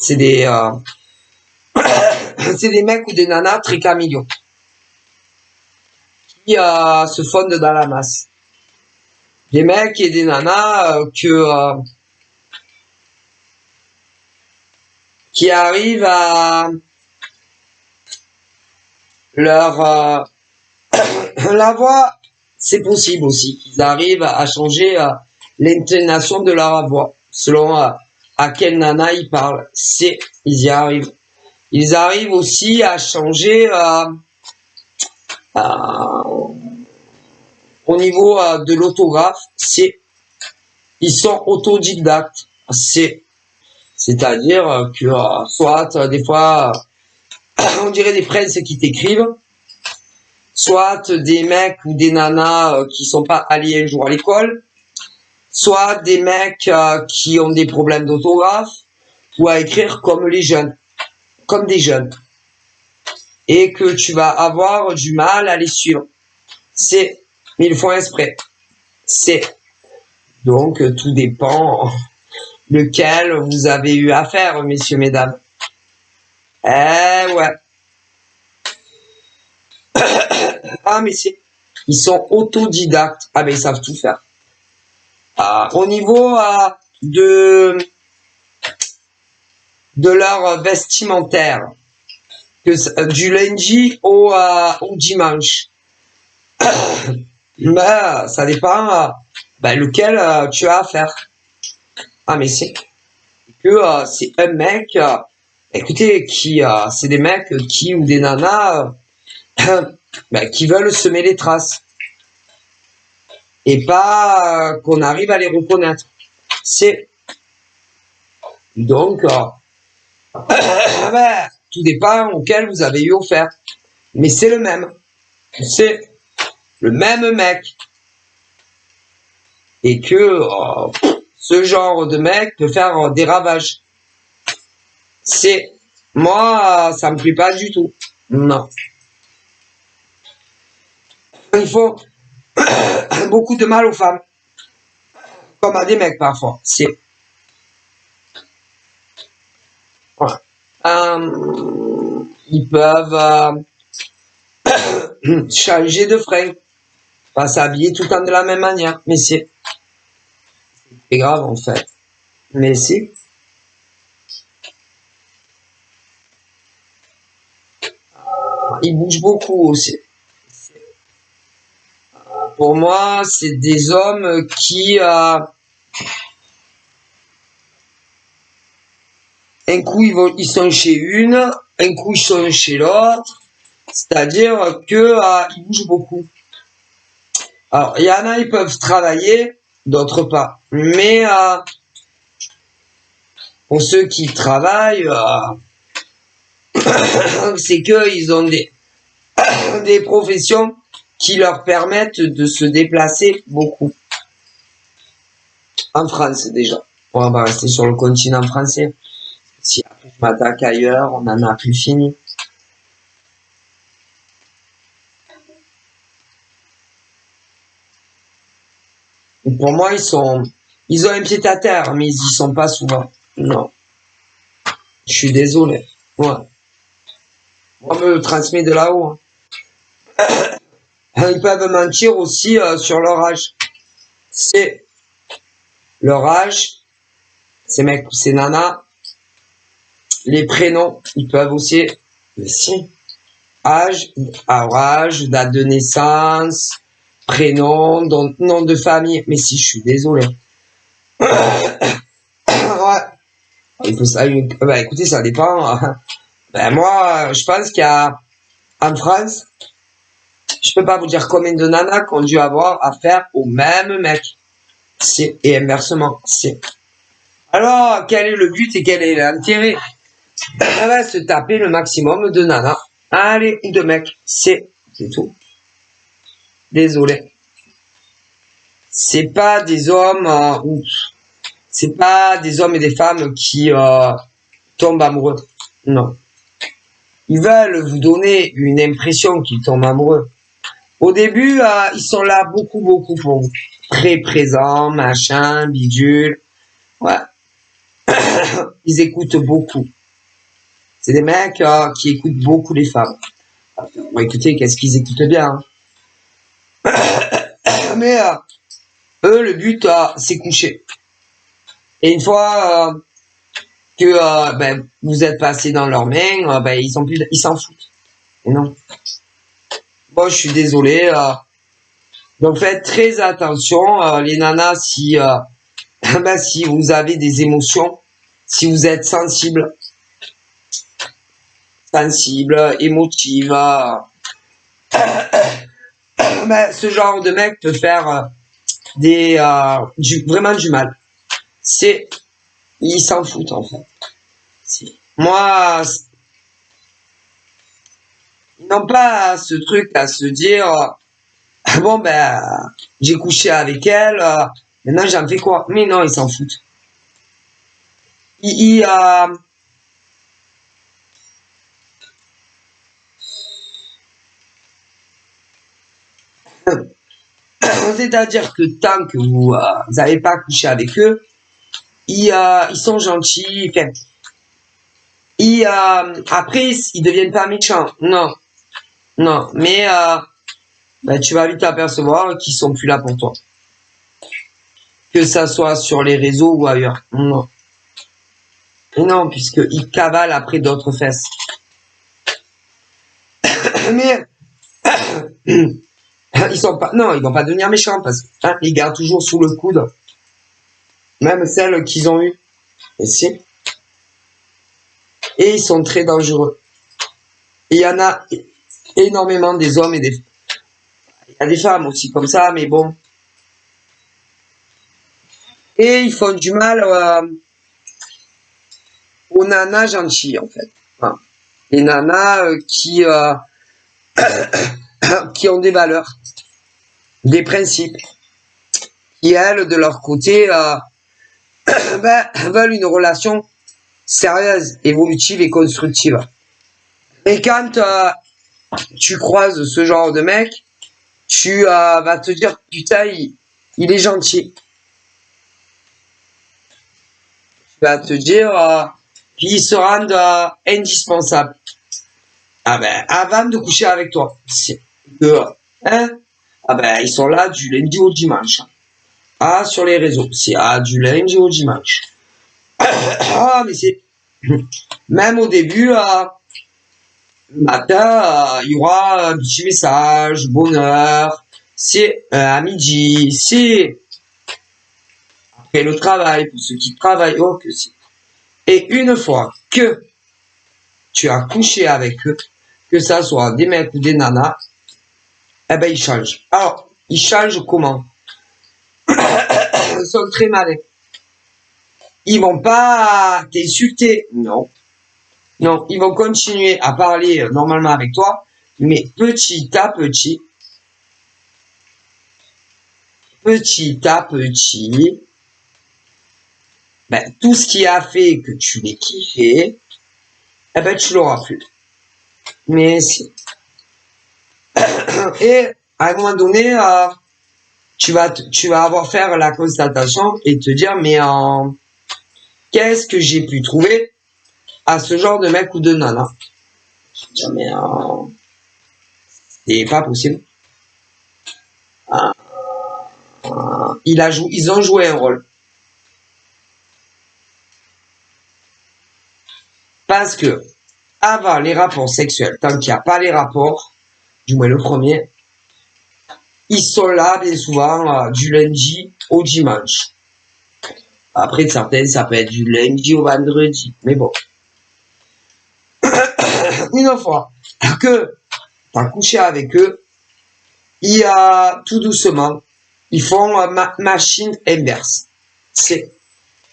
[SPEAKER 1] des... c'est des mecs ou des nanas très caméléons qui se fondent dans la masse. Des mecs et des nanas qui arrivent à leur la voix, c'est possible aussi qu'ils arrivent à changer l'intonation de leur voix selon à quelle nana ils parlent. Ils y arrivent. Ils arrivent aussi à changer au niveau de l'autographe. Ils sont autodidactes. C'est-à-dire que soit des fois on dirait des princes qui t'écrivent, soit des mecs ou des nanas qui sont pas allés un jour à l'école, soit des mecs qui ont des problèmes d'autographe ou à écrire comme les jeunes, comme des jeunes, et que tu vas avoir du mal à les suivre. Mais ils font exprès. Donc tout dépend lequel vous avez eu affaire, messieurs, mesdames. Ouais. Ah, mais ils sont autodidactes. Ah, ben ils savent tout faire. Au niveau de leur vestimentaire, du lundi au dimanche, ben, ça dépend lequel tu as à faire. Ah, mais c'est un mec, écoutez, c'est des mecs ou des nanas qui veulent semer les traces et pas qu'on arrive à les reconnaître. Donc tout dépend auquel vous avez eu offert, mais c'est le même mec, et que ce genre de mec peut faire des ravages. Moi, ça me plaît pas du tout. Non. Ils font beaucoup de mal aux femmes, comme à des mecs parfois. Voilà. Ils peuvent changer de fringue, pas s'habiller tout le temps de la même manière, mais c'est grave en fait. Mais ils bougent beaucoup aussi. Pour moi, c'est des hommes qui un coup ils sont chez une, un coup ils sont chez l'autre, c'est-à-dire que ils bougent beaucoup. Alors, il y en a, ils peuvent travailler, d'autres pas. Mais pour ceux qui travaillent, c'est qu'ils ont des professions qui leur permettent de se déplacer beaucoup. En France, déjà. On va rester sur le continent français. Si après je m'attaque ailleurs, on en a plus fini. Et pour moi, ils ont un pied à terre, mais ils y sont pas souvent. Non. Je suis désolé. Ouais. On me le transmet de là-haut. Ils peuvent mentir aussi sur leur âge. C'est leur âge, c'est mecs, c'est nana. Les prénoms, ils peuvent aussi. Mais si. Âge, date de naissance, prénom, nom de famille. Mais si, je suis désolé. Ouais. Écoutez, ça dépend. Moi, je pense qu'il y a, en France, je peux pas vous dire combien de nanas qui ont dû avoir affaire au même mec. Et inversement. Alors, quel est le but et quel est l'intérêt? Se taper le maximum de nanas. Allez, ou de mecs. C'est tout. Désolé. C'est pas des hommes, c'est pas des hommes et des femmes qui tombent amoureux. Non. Ils veulent vous donner une impression qu'ils tombent amoureux. Au début, ils sont là beaucoup pour vous. Très présents, machin, bidule. Ouais. Ils écoutent beaucoup. C'est des mecs qui écoutent beaucoup les femmes. Bon, écoutez, qu'est-ce qu'ils écoutent bien. Mais eux, le but, c'est coucher. Et une fois que vous êtes passé dans leurs mains, ils s'en foutent. Et non. Bon, je suis désolé. Donc faites très attention, les nanas, si si vous avez des émotions, si vous êtes sensible, émotive, ce genre de mec peut faire vraiment du mal. Ils s'en foutent en fait. Moi, ils n'ont pas ce truc à se dire bon j'ai couché avec elle, maintenant j'en fais quoi? Mais non, ils s'en foutent. C'est-à-dire que tant que vous n'avez pas couché avec eux, ils sont gentils. Enfin, après, ils deviennent pas méchants. Non, non. Mais tu vas vite t'apercevoir qu'ils sont plus là pour toi. Que ça soit sur les réseaux ou ailleurs. Non. Non, puisqu'ils cavalent après d'autres fesses. Mais ils vont pas devenir méchants parce qu'ils gardent toujours sous le coude. Même celles qu'ils ont eues. Et ils sont très dangereux. Et il y en a énormément des hommes et des femmes. Il y a des femmes aussi comme ça, mais bon. Et ils font du mal aux nanas gentilles, en fait. Enfin, les nanas qui ont des valeurs, des principes, qui, elles, de leur côté, veulent une relation sérieuse, évolutive et constructive. Et quand tu croises ce genre de mec, tu vas te dire, putain, il est gentil. Tu vas te dire qu'ils se rendent indispensables. Avant de coucher avec toi. Ils sont là du lundi au dimanche. Sur les réseaux. C'est du lundi au dimanche. Mais c'est... Même au début, le matin, il y aura un petit message, bonheur, c'est à midi, c'est après le travail, pour ceux qui travaillent, que c'est. Et une fois que tu as couché avec eux, que ça soit des mecs ou des nanas, ils changent. Alors, ils changent comment? Ils sont très malins. Ils vont pas t'insulter, non. Non, ils vont continuer à parler normalement avec toi, mais petit à petit, ben, tout ce qui a fait que tu les kiffais, eh ben, tu l'auras plus. Mais si. Et à un moment donné, tu vas avoir faire la constatation et te dire, mais qu'est-ce que j'ai pu trouver à ce genre de mec ou de nana? Je vais dire, mais c'est pas possible. Ils ont joué un rôle. Parce que avant les rapports sexuels, tant qu'il n'y a pas les rapports, du moins le premier, ils sont là bien souvent du lundi au dimanche. Après, certains, ça peut être du lundi au vendredi. Mais bon. Une fois que tu as couché avec eux, il y a tout doucement, ils font machine inverse.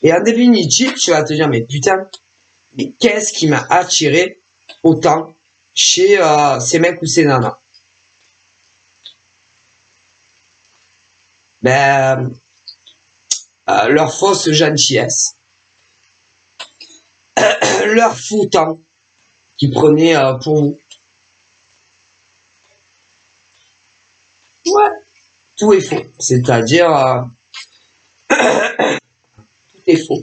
[SPEAKER 1] Et en définitive, tu vas te dire, mais putain, mais qu'est-ce qui m'a attiré autant chez ces mecs ou ces nanas? Ben, leur fausse gentillesse, leur faux temps qu'ils prenaient pour vous. Ouais, tout est faux. C'est-à-dire, tout est faux.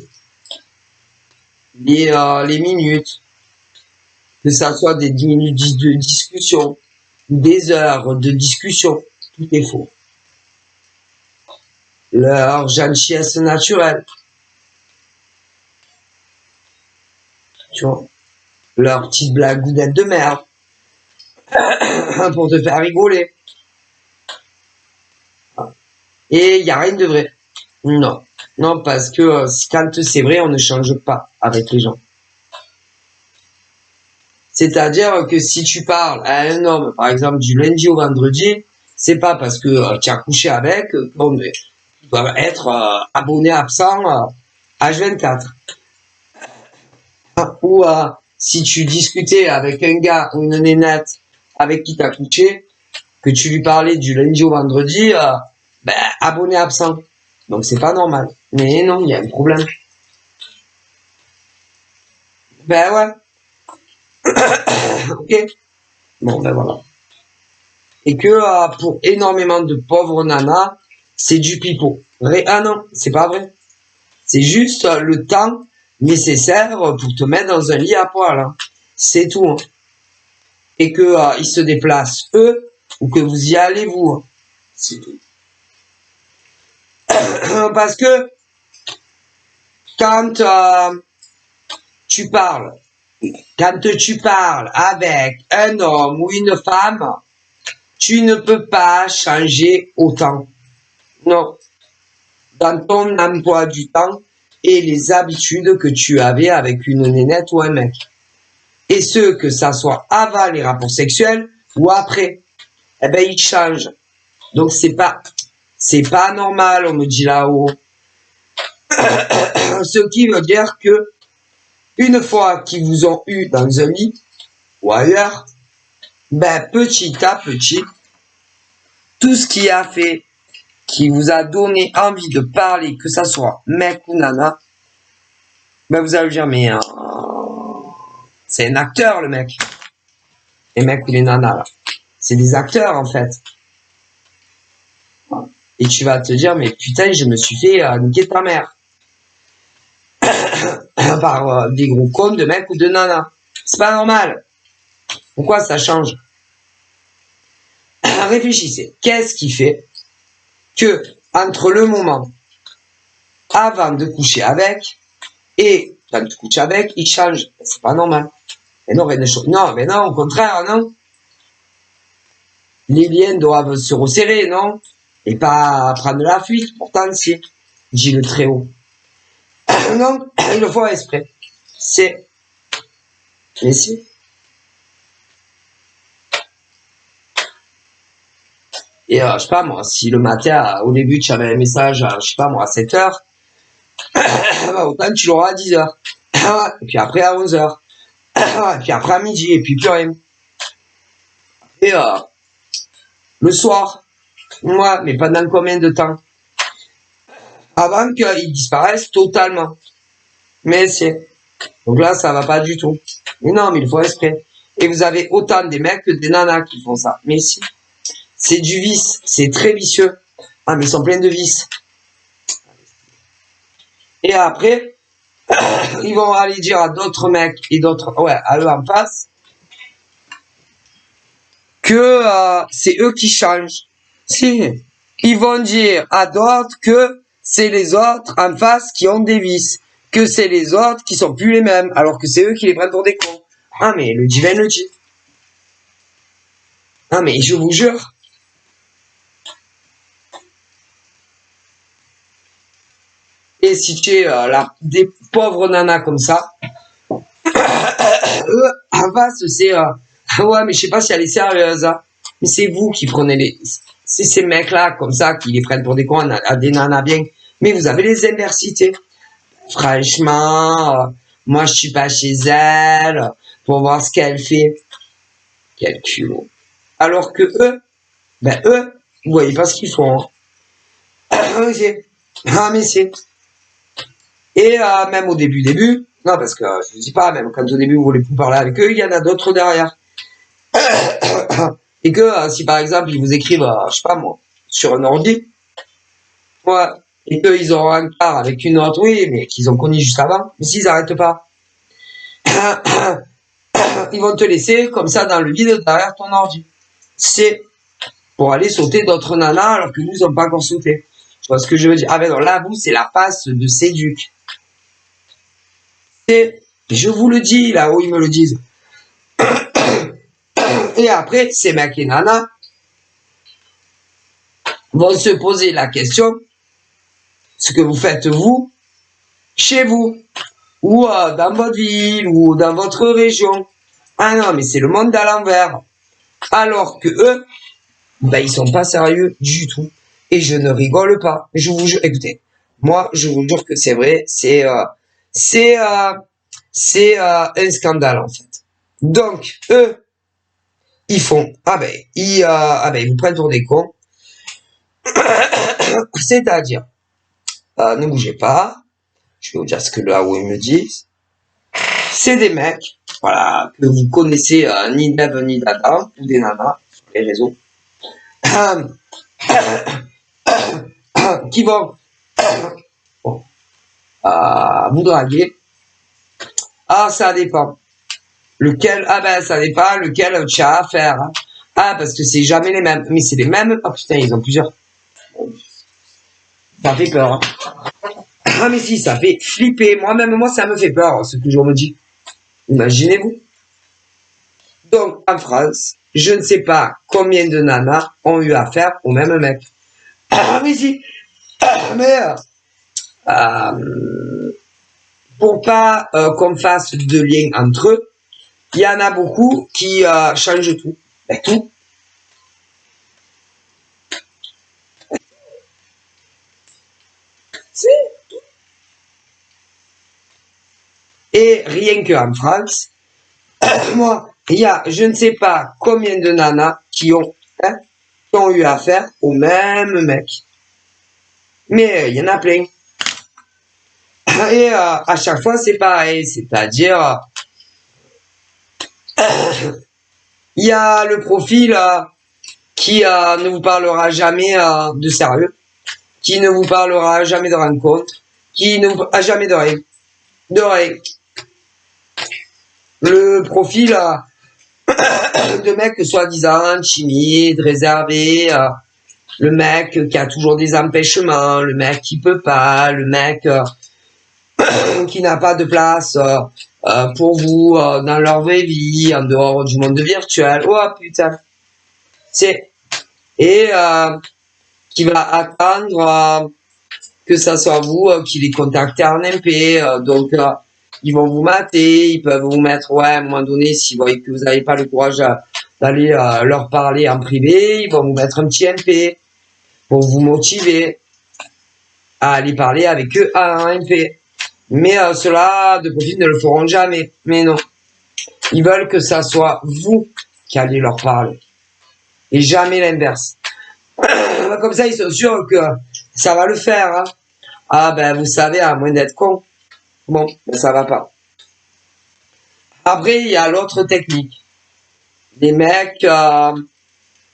[SPEAKER 1] Les minutes, que ça soit des 10 minutes de discussion, des heures de discussion, tout est faux. Leur gentillesse naturelle, tu vois, leur petite blagounette de merde, pour te faire rigoler. Et il n'y a rien de vrai. Non. Non, parce que quand c'est vrai, on ne change pas avec les gens. C'est-à-dire que si tu parles à un homme, par exemple, du lundi au vendredi, c'est pas parce que tu as couché avec qu'on doit être abonné absent H24. Ou si tu discutais avec un gars ou une nénette avec qui tu as couché, que tu lui parlais du lundi au vendredi, ben, abonné absent. Donc c'est pas normal. Mais non, il y a un problème. Ben ouais. Ok. Bon, ben voilà. Et que pour énormément de pauvres nanas, c'est du pipeau. Ah non, c'est pas vrai. C'est juste le temps nécessaire pour te mettre dans un lit à poil. Hein. C'est tout. Hein. Et que ils se déplacent eux ou que vous y allez vous. Hein. C'est tout. Parce que quand tu parles, quand tu parles avec un homme ou une femme, tu ne peux pas changer autant. Non. Dans ton emploi du temps et les habitudes que tu avais avec une nénette ou un mec. Et ce, que ça soit avant les rapports sexuels ou après, eh ben, ils changent. Donc, c'est pas normal, on me dit là-haut. Ce qui veut dire que, une fois qu'ils vous ont eu dans un lit ou ailleurs, ben, petit à petit, tout ce qui a fait, qui vous a donné envie de parler, que ça soit mec ou nana, ben, vous allez dire, mais c'est un acteur, le mec. Les mecs ou les nanas, là. C'est des acteurs, en fait. Et tu vas te dire, mais putain, je me suis fait niquer ta mère. Par des gros cons de mecs ou de nanas. C'est pas normal. Pourquoi ça change? Réfléchissez. Qu'est-ce qui fait que, entre le moment avant de coucher avec et quand tu couches avec, il change? C'est pas normal. Et non, non, mais non, au contraire, non. Les liens doivent se resserrer, non? Et pas prendre la fuite. Pourtant, si, dit le très haut. Non, il le faut exprès. C'est. Mais si. Et je sais pas moi, si le matin, au début, tu avais un message à, je sais pas moi, à 7h, autant tu l'auras à 10h. Et puis après à 11h. Et puis après à midi, et puis plus rien. Et le soir, moi, mais pendant combien de temps? Avant qu'ils disparaissent totalement. Mais c'est... Donc là, ça va pas du tout. Mais non, mais il faut exprès. Et vous avez autant des mecs que des nanas qui font ça. Mais si, c'est du vice. C'est très vicieux. Ah, mais ils sont pleins de vices. Et après, ils vont aller dire à d'autres mecs et d'autres, ouais, à eux en face, que c'est eux qui changent. Si, ils vont dire à d'autres que c'est les autres en face qui ont des vices, que c'est les autres qui sont plus les mêmes, alors que c'est eux qui les prennent pour des cons. Ah mais le divin le dit. Ah mais je vous jure. Et si tu es des pauvres nanas comme ça, eux, en face, c'est ouais, mais je sais pas si elle est sérieuse. Hein. Mais c'est vous qui prenez les. C'est ces mecs-là, comme ça, qui les prennent pour des cons, à des nanas bien. Mais vous avez les adversités. Franchement, moi, je suis pas chez elle pour voir ce qu'elle fait. Quel culot. Alors que eux, ben eux, vous voyez pas ce qu'ils font. Hein. Ah, mais c'est. Et même au début, non, parce que je vous dis pas, même quand au début vous voulez plus parler avec eux, il y en a d'autres derrière. Et que si par exemple ils vous écrivent, je sais pas moi, sur un ordi, ouais, et qu'ils auront un quart avec une autre, oui, mais qu'ils ont connu juste avant, mais s'ils arrêtent pas, ils vont te laisser comme ça dans le vide derrière ton ordi. C'est pour aller sauter d'autres nanas alors que nous n'ont pas encore sauté. Tu vois ce que je veux dire? Ah ben non, là, vous, c'est la passe de séduc. C'est, je vous le dis, là où ils me le disent. Et après, ces mecs et nanas vont se poser la question, ce que vous faites vous, chez vous, ou dans votre ville, ou dans votre région. Ah non, mais c'est le monde à l'envers. Alors que eux, ben ils sont pas sérieux du tout. Et je ne rigole pas. Je vous jure, écoutez, moi, je vous jure que c'est vrai, c'est un scandale en fait. Donc, eux, ils font, ils vous prennent pour des cons. C'est-à-dire, ne bougez pas. Je vais vous dire ce que là où ils me disent. C'est des mecs, voilà, que vous connaissez ni d'Ève ni d'Adam, ou des nanas sur les réseaux, qui vont vous draguer. Ah, ça dépend. Lequel, ah ben ça dépend lequel tu as à faire. Hein. Ah, parce que c'est jamais les mêmes. Mais c'est les mêmes. Oh putain, ils ont plusieurs. Ça fait peur. Hein. Ah mais si, ça fait flipper. Moi-même, moi, ça me fait peur, ce que je me dis. Imaginez-vous. Donc, en France, je ne sais pas combien de nanas ont eu affaire au même mec. Ah mais si. Mais pour pas qu'on fasse de lien entre eux, il y en a beaucoup qui changent tout. Ben, tout. C'est tout. Et rien qu'en France, moi, il y a je ne sais pas combien de nanas qui ont eu affaire au même mec. Mais il y en a plein. Et à chaque fois, c'est pareil. C'est-à-dire, il y a le profil qui ne vous parlera jamais de sérieux, qui ne vous parlera jamais de rencontre, qui ne vous a jamais de rien. De rien. Le profil de mec soi-disant timide, réservé, le mec qui a toujours des empêchements, le mec qui peut pas, le mec qui n'a pas de place pour vous dans leur vraie vie, en dehors du monde virtuel. Oh putain. C'est et qui va attendre que ça soit vous qui les contactez en MP. Donc ils vont vous mater, ils peuvent vous mettre, ouais, à un moment donné, s'ils voient que vous n'avez pas le courage d'aller leur parler en privé, ils vont vous mettre un petit MP pour vous motiver à aller parler avec eux à un MP. Mais ceux-là, de profil, ne le feront jamais. Mais non. Ils veulent que ça soit vous qui allez leur parler. Et jamais l'inverse. Comme ça, ils sont sûrs que ça va le faire. Hein. Ah ben, vous savez, à moins d'être con. Bon, ben, ça va pas. Après, il y a l'autre technique. Des mecs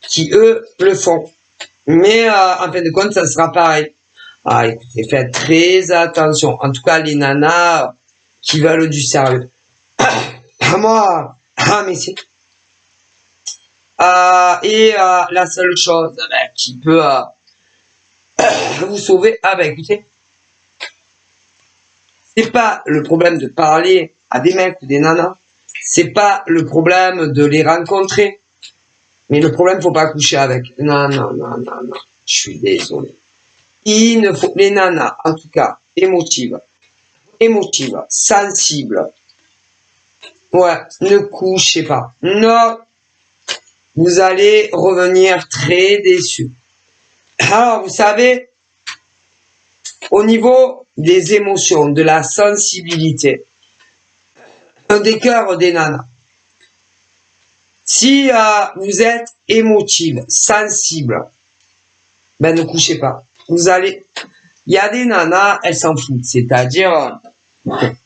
[SPEAKER 1] qui, eux, le font. Mais en fin de compte, ça sera pareil. Ah, écoutez, faites très attention. En tout cas, les nanas qui veulent du sérieux. Moi, mais c'est... la seule chose qui peut vous sauver, écoutez, c'est pas le problème de parler à des mecs ou des nanas, c'est pas le problème de les rencontrer, mais le problème, faut pas coucher avec. Non, je suis désolé. Il ne faut, les nanas, en tout cas, émotives, sensibles, ouais, ne couchez pas. Non, vous allez revenir très déçus. Alors, vous savez, au niveau des émotions, de la sensibilité, des cœurs des nanas, si vous êtes émotive, sensible, ben ne couchez pas. Vous allez... Il y a des nanas, elles s'en foutent. C'est-à-dire... il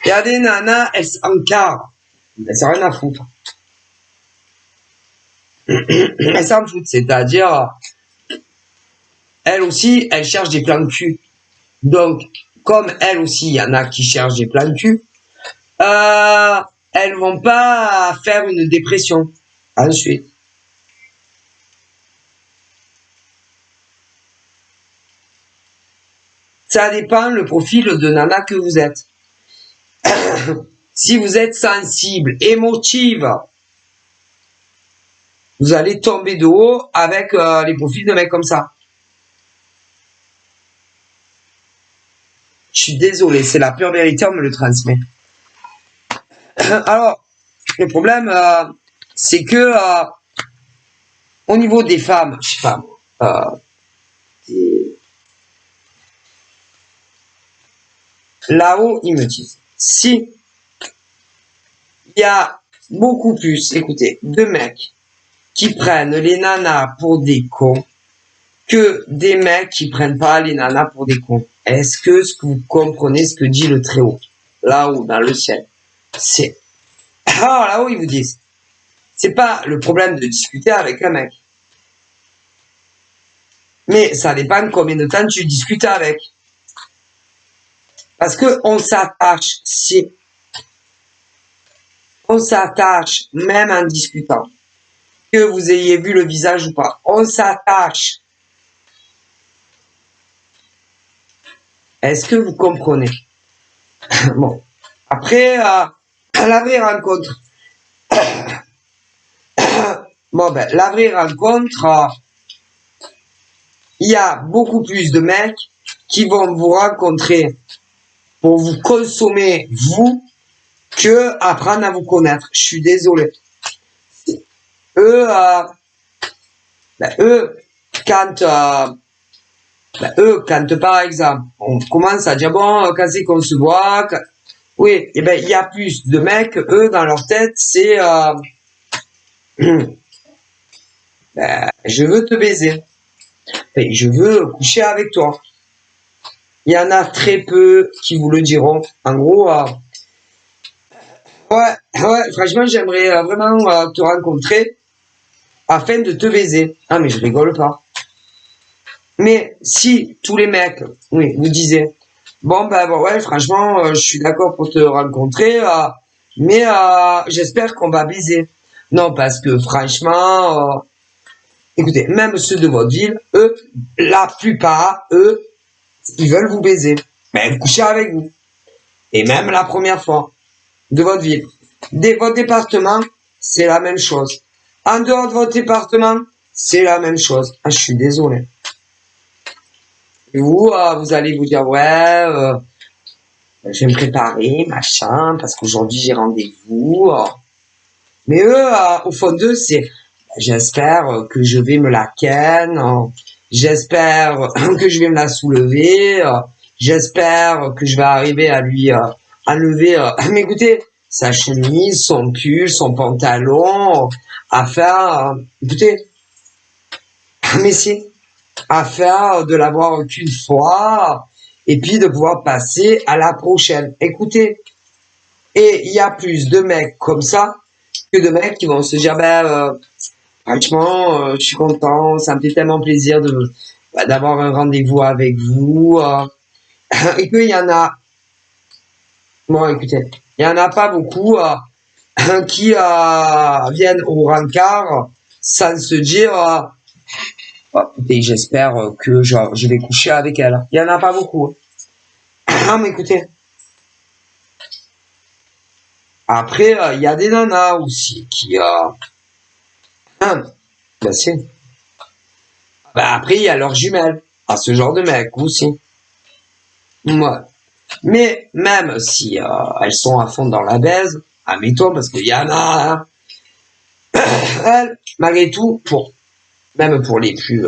[SPEAKER 1] y a des nanas, elles s'encarrent. Elles n'ont rien à foutre. Elles s'en foutent. C'est-à-dire... Elles aussi, elles cherchent des plans de cul. Donc, comme elles aussi, il y en a qui cherchent des plans de cul, elles vont pas faire une dépression. Ensuite. Ça dépend le profil de nana que vous êtes. Si vous êtes sensible, émotive, vous allez tomber de haut avec les profils de mecs comme ça. Je suis désolé, c'est la pure vérité, on me le transmet. Alors, le problème, c'est que au niveau des femmes, je sais pas, là-haut, ils me disent, si il y a beaucoup plus, écoutez, de mecs qui prennent les nanas pour des cons que des mecs qui prennent pas les nanas pour des cons. Est-ce que vous comprenez ce que dit le Très-Haut? Là-haut, dans le ciel. C'est... Alors là-haut, ils vous disent, c'est pas le problème de discuter avec un mec. Mais ça dépend combien de temps tu discutes avec. Parce que on s'attache, si on s'attache, même en discutant, que vous ayez vu le visage ou pas, on s'attache. Est-ce que vous comprenez? Bon. Après, à la vraie rencontre. Bon, ben, la vraie rencontre, il y a beaucoup plus de mecs qui vont vous rencontrer pour vous consommer, vous, que apprendre à vous connaître. Je suis désolé. Eux, quand par exemple, on commence à dire, bon, quand c'est qu'on se voit, oui, et ben, il y a plus de mecs, eux, dans leur tête, c'est, je veux te baiser. Enfin, je veux coucher avec toi. Il y en a très peu qui vous le diront. En gros, ouais, franchement, j'aimerais vraiment te rencontrer afin de te baiser. Ah, mais je rigole pas. Mais si tous les mecs, oui, vous disaient, bon, ben, ouais, franchement, je suis d'accord pour te rencontrer, mais j'espère qu'on va baiser. Non, parce que franchement, écoutez, même ceux de votre ville, eux, la plupart, eux, ils veulent vous baiser. Même coucher avec vous. Et même la première fois de votre ville. Votre département, c'est la même chose. En dehors de votre département, c'est la même chose. Ah, je suis désolé. Et vous allez vous dire, ouais, je vais me préparer, machin, parce qu'aujourd'hui j'ai rendez-vous. Mais eux, au fond d'eux, c'est, j'espère que je vais me la ken, j'espère que je vais me la soulever, j'espère que je vais arriver à lui, à lever, mais écoutez, sa chemise, son pull, son pantalon, à faire, écoutez, mais si, à faire de l'avoir qu'une fois, et puis de pouvoir passer à la prochaine. Écoutez, et il y a plus de mecs comme ça que de mecs qui vont se dire, franchement, je suis content, ça me fait tellement plaisir de d'avoir un rendez-vous avec vous. Et qu'il y en a, bon, écoutez, il y en a pas beaucoup qui viennent au rencard sans se dire, écoutez, j'espère que genre, je vais coucher avec elle. Il y en a pas beaucoup. Non, mais écoutez. Après, il y a des nanas aussi qui, ben si. Ben après, il y a leurs jumelles. À ce genre de mec aussi. Ouais. Mais même si elles sont à fond dans la baise, admettons, parce qu'il y en a, elles, malgré tout, même pour les plus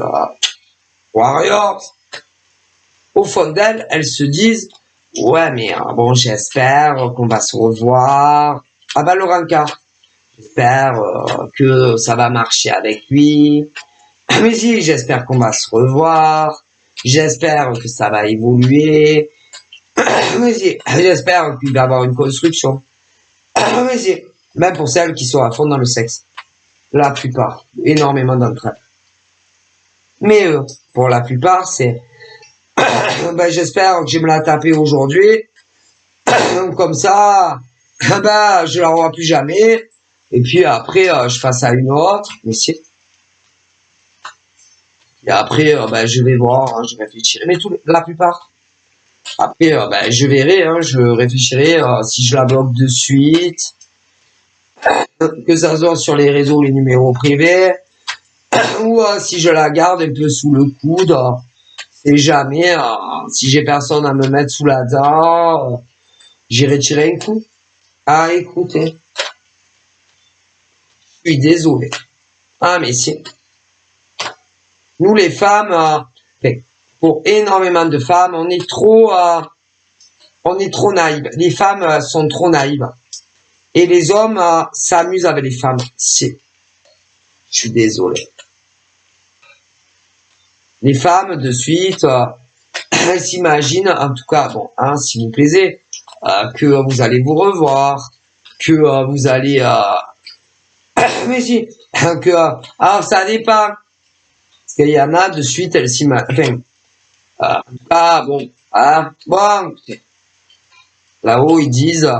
[SPEAKER 1] warriors, au fond d'elles, elles se disent, ouais, mais bon, j'espère qu'on va se revoir à Valoranka. J'espère que ça va marcher avec lui. Mais si, j'espère qu'on va se revoir. J'espère que ça va évoluer. Mais si, j'espère qu'il va y avoir une construction. Mais si, même pour celles qui sont à fond dans le sexe. La plupart, énormément d'entre elles. Mais pour la plupart, c'est j'espère que je vais me la taper aujourd'hui. Comme ça, je la revois plus jamais. Et puis après, je passe à une autre. Mais si. Et après, je vais voir, je réfléchirai. Mais la plupart. Après, je verrai, je réfléchirai si je la bloque de suite. Que ça soit sur les réseaux, les numéros privés. Ou si je la garde un peu sous le coude. C'est jamais, si j'ai personne à me mettre sous la dent, j'irai tirer un coup. Ah, écoutez. Je suis désolé. Ah, mais si. Nous, les femmes, pour énormément de femmes, on est trop naïves. Les femmes sont trop naïves. Et les hommes s'amusent avec les femmes. Si. Je suis désolé. Les femmes, de suite, elles s'imaginent, en tout cas, bon, si vous plaisez, que vous allez vous revoir, que vous allez... mais si, que... alors, ça dépend. Parce qu'il y en a, de suite, elles s'imaginent... Enfin, bon, bon, là-haut, ils disent...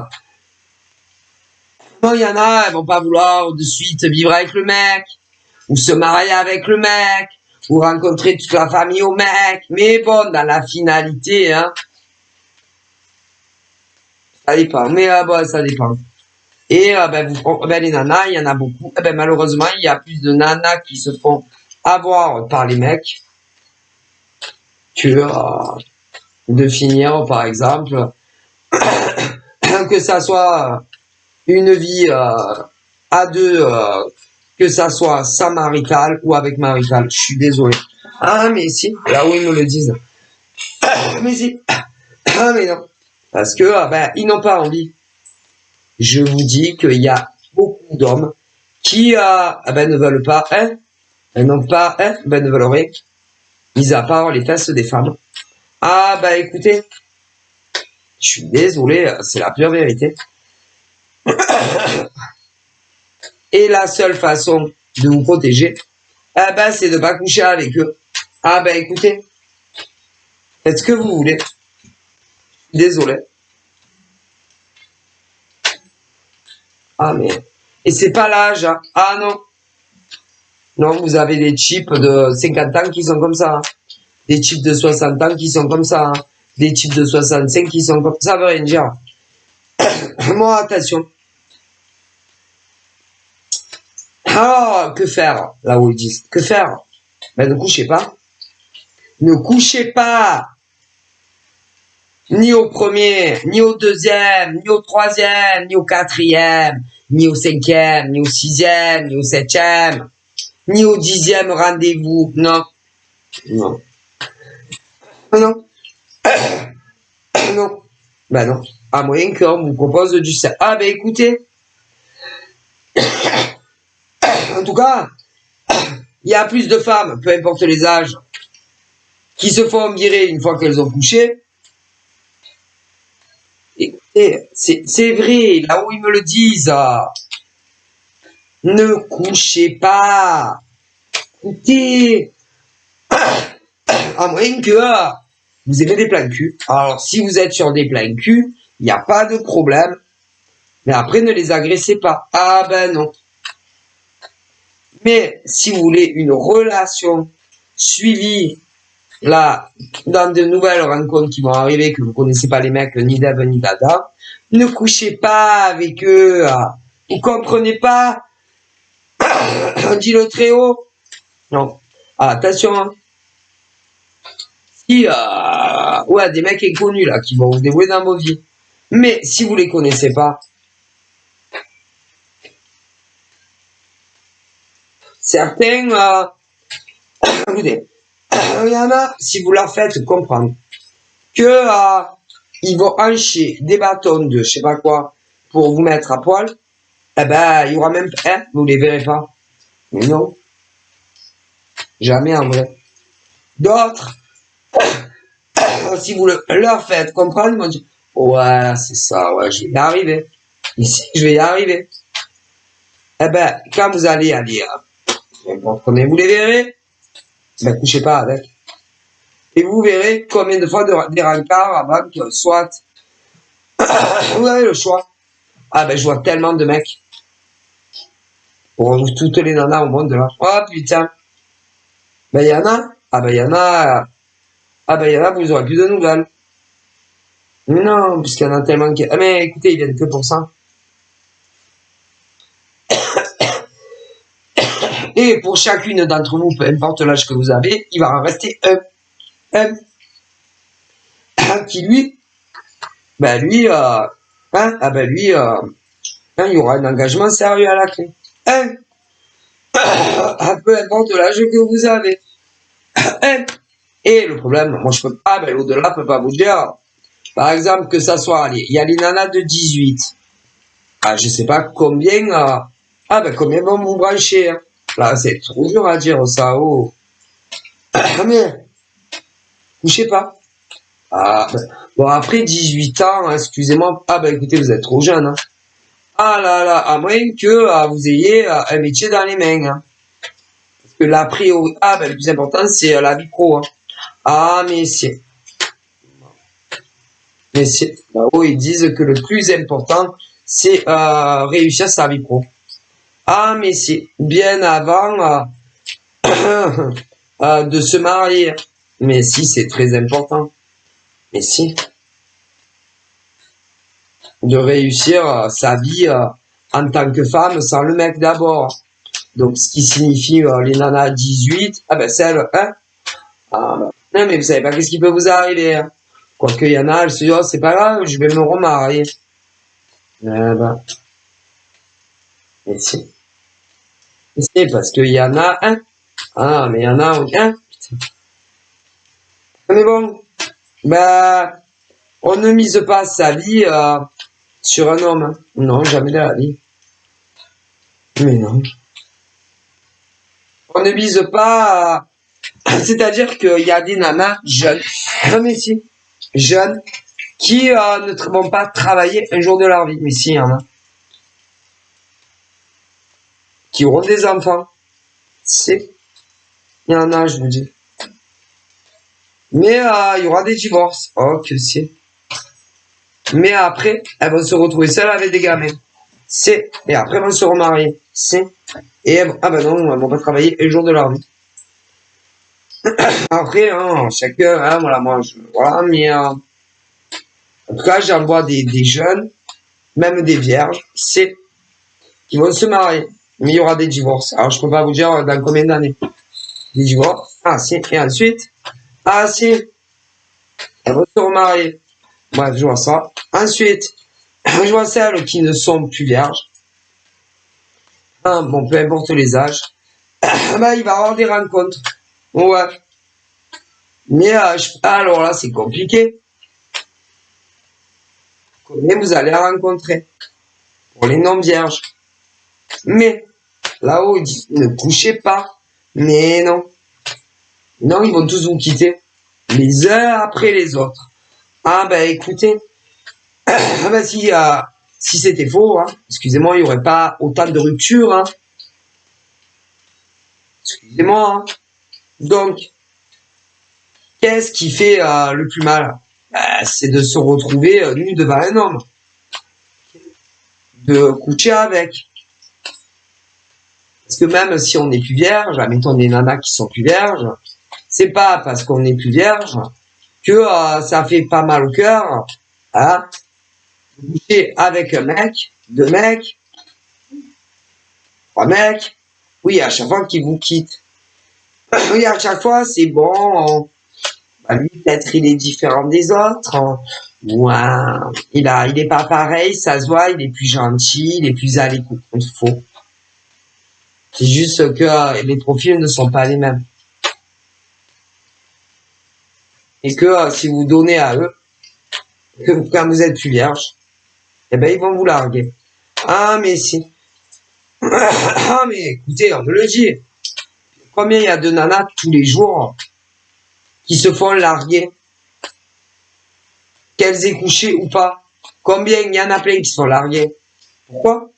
[SPEAKER 1] non, il y en a, elles vont pas vouloir de suite vivre avec le mec, ou se marier avec le mec, ou rencontrer toute la famille au mec. Mais bon, dans la finalité, ça dépend. Mais bon, ça dépend. Et les nanas, il y en a beaucoup. Malheureusement, il y a plus de nanas qui se font avoir par les mecs que de finir, par exemple, que ça soit une vie à deux, que ça soit sans marital ou avec marital. Je suis désolé. Ah, mais si, là où ils me le disent. Mais si. Ah, mais non. Parce que, ils n'ont pas envie. Je vous dis qu'il y a beaucoup d'hommes qui, ne veulent pas, n'ont pas, ne veulent rien. Mis à part les fesses des femmes. Ah, écoutez. Je suis désolé, c'est la pure vérité. Et la seule façon de vous protéger, c'est de pas coucher avec eux. Ah, écoutez. Faites ce que vous voulez. Désolé. Ah, mais... et c'est pas l'âge, hein. Ah, non. Non, vous avez des types de 50 ans qui sont comme ça. Hein. Des types de 60 ans qui sont comme ça. Hein. Des types de 65 qui sont comme ça. Ça veut rien dire. Moi, attention. Alors, que faire, là où ils disent? Que faire? Ne couchez pas. Ne couchez pas. Ni au premier, ni au deuxième, ni au troisième, ni au quatrième, ni au cinquième, ni au sixième, ni au septième, ni au 10e rendez-vous. Non. Non. Non. Non. Ben non. À moyen qu'on vous propose du sexe. Ah ben écoutez. En tout cas, il y a plus de femmes, peu importe les âges, qui se font virer une fois qu'elles ont couché. Écoutez, c'est vrai, là où ils me le disent. Ne couchez pas. Écoutez, à moins que vous aimez des plans cul. Alors, si vous êtes sur des plans cul, il n'y a pas de problème. Mais après, ne les agressez pas. Ah ben non. Mais si vous voulez une relation suivie, là, dans de nouvelles rencontres qui vont arriver, que vous connaissez pas les mecs, ni d'Eve, ni d'Ada, ne couchez pas avec eux. Vous comprenez pas? On dit le très haut. Non. Ah, attention, hein. Si, ouais, des mecs inconnus, là, qui vont vous dévouer dans vos vies. Mais si vous les connaissez pas, certains, écoutez, il y en a, si vous leur faites comprendre que ils vont hancher des bâtons de je sais pas quoi pour vous mettre à poil, eh ben, il y aura même, vous les verrez pas. Mais non, jamais en vrai. D'autres, si vous leur faites comprendre, ils vont dire, ouais, c'est ça, ouais, je vais y arriver. Ici, je vais y arriver. Eh ben, quand vous allez aller, vous les verrez, ben, couchez pas avec. Et vous verrez combien de fois des rencarts avant que soit, vous avez le choix. Ah ben, je vois tellement de mecs. Pour toutes les nanas au monde, là. Oh putain. Ben, il y en a. Ah ben, il y en a. Ah ben, il y en a, vous aurez plus de nouvelles. Mais non, puisqu'il y en a tellement qui... Ah mais écoutez, ils viennent que pour ça. Et pour chacune d'entre vous, peu importe l'âge que vous avez, il va en rester un qui lui, ben lui, hein, ah ben lui, hein, il y aura un engagement sérieux à la clé. Peu importe l'âge que vous avez. Et le problème, moi je peux pas, ben l'au-delà peut pas vous dire. Par exemple, que ça soit, allez, il y a les nanas de 18. Ah, je sais pas combien, ben combien vont vous brancher, hein. Là, c'est trop dur à dire, ça, oh. Mais, je sais pas. Ah, ben, bon, après 18 ans, excusez-moi. Ah, ben, écoutez, vous êtes trop jeune, hein. Ah là là, à moins que vous ayez un métier dans les mains, hein. Parce que la priori, ben, le plus important, c'est la vie pro, hein. Ah, mais c'est, là-haut, ils disent que le plus important, c'est réussir sa vie pro. Ah, mais c'est bien avant de se marier. Mais si, c'est très important. Mais si, de réussir sa vie en tant que femme sans le mec d'abord. Donc, ce qui signifie les nanas 18, ah ben celle, hein. Ah, ben, non, mais vous savez pas qu'est-ce qui peut vous arriver, hein. Quoique, il y en a, elles se disent, oh, c'est pas grave, je vais me remarier. Ben, mais si. Mais si, parce qu'il y en a un. Ah, mais il y en a un. Putain. Mais bon, ben, on ne mise pas sa vie sur un homme, hein. Non, jamais de la vie. Mais non. On ne mise pas... C'est-à-dire qu'il y a des nanas jeunes, non mais si, jeunes, qui ne vont pas travailler un jour de leur vie. Mais si, il y en a. Qui auront des enfants. C'est... Il y en a, je vous dis. Mais il y aura des divorces. Oh, que c'est. Mais après, elles vont se retrouver seules avec des gamins. C'est. Et après, elles vont se remarier. C'est. Et elles, ah ben non, elles vont pas travailler un jour de leur vie. Après, hein, chacun, hein, voilà, moi, voilà, mais en tout cas, j'en vois des jeunes, même des vierges, c'est qui vont se marier. Mais il y aura des divorces. Alors, je peux pas vous dire dans combien d'années. Des divorces. Ah, si. Et ensuite, ah, si. Elles vont se remarier. Bref, je vois ça. Ensuite, je vois celles qui ne sont plus vierges. Bon, peu importe les âges. Il va y avoir des rencontres. Ouais. Mais alors là, c'est compliqué. Combien vous allez rencontrer pour les non-vierges. Mais là-haut, ils disent ne couchez pas. Mais non. Non, ils vont tous vous quitter. Les uns après les autres. Ah ben écoutez, ah ben si c'était faux, hein, excusez-moi, il n'y aurait pas autant de ruptures. Hein. Excusez-moi. Hein. Donc, qu'est-ce qui fait le plus mal? C'est de se retrouver nu devant un homme. De coucher avec. Parce que même si on n'est plus vierge, admettons des nanas qui sont plus vierges, c'est pas parce qu'on n'est plus vierge que ça fait pas mal au cœur, hein, de coucher avec un mec, deux mecs, trois mecs, oui, à chaque fois qu'il vous quitte. Oui, à chaque fois, c'est bon, lui, peut-être il est différent des autres, hein, ou il est pas pareil, ça se voit, il est plus gentil, il est plus à l'écoute, faux. C'est juste que les profils ne sont pas les mêmes. Et que si vous donnez à eux, que quand vous êtes plus vierge, eh ben ils vont vous larguer. Ah mais si. Ah mais écoutez, on me le dit. Combien il y a de nanas tous les jours qui se font larguer, qu'elles aient couché ou pas. Combien il y en a plein qui se font larguer. Pourquoi?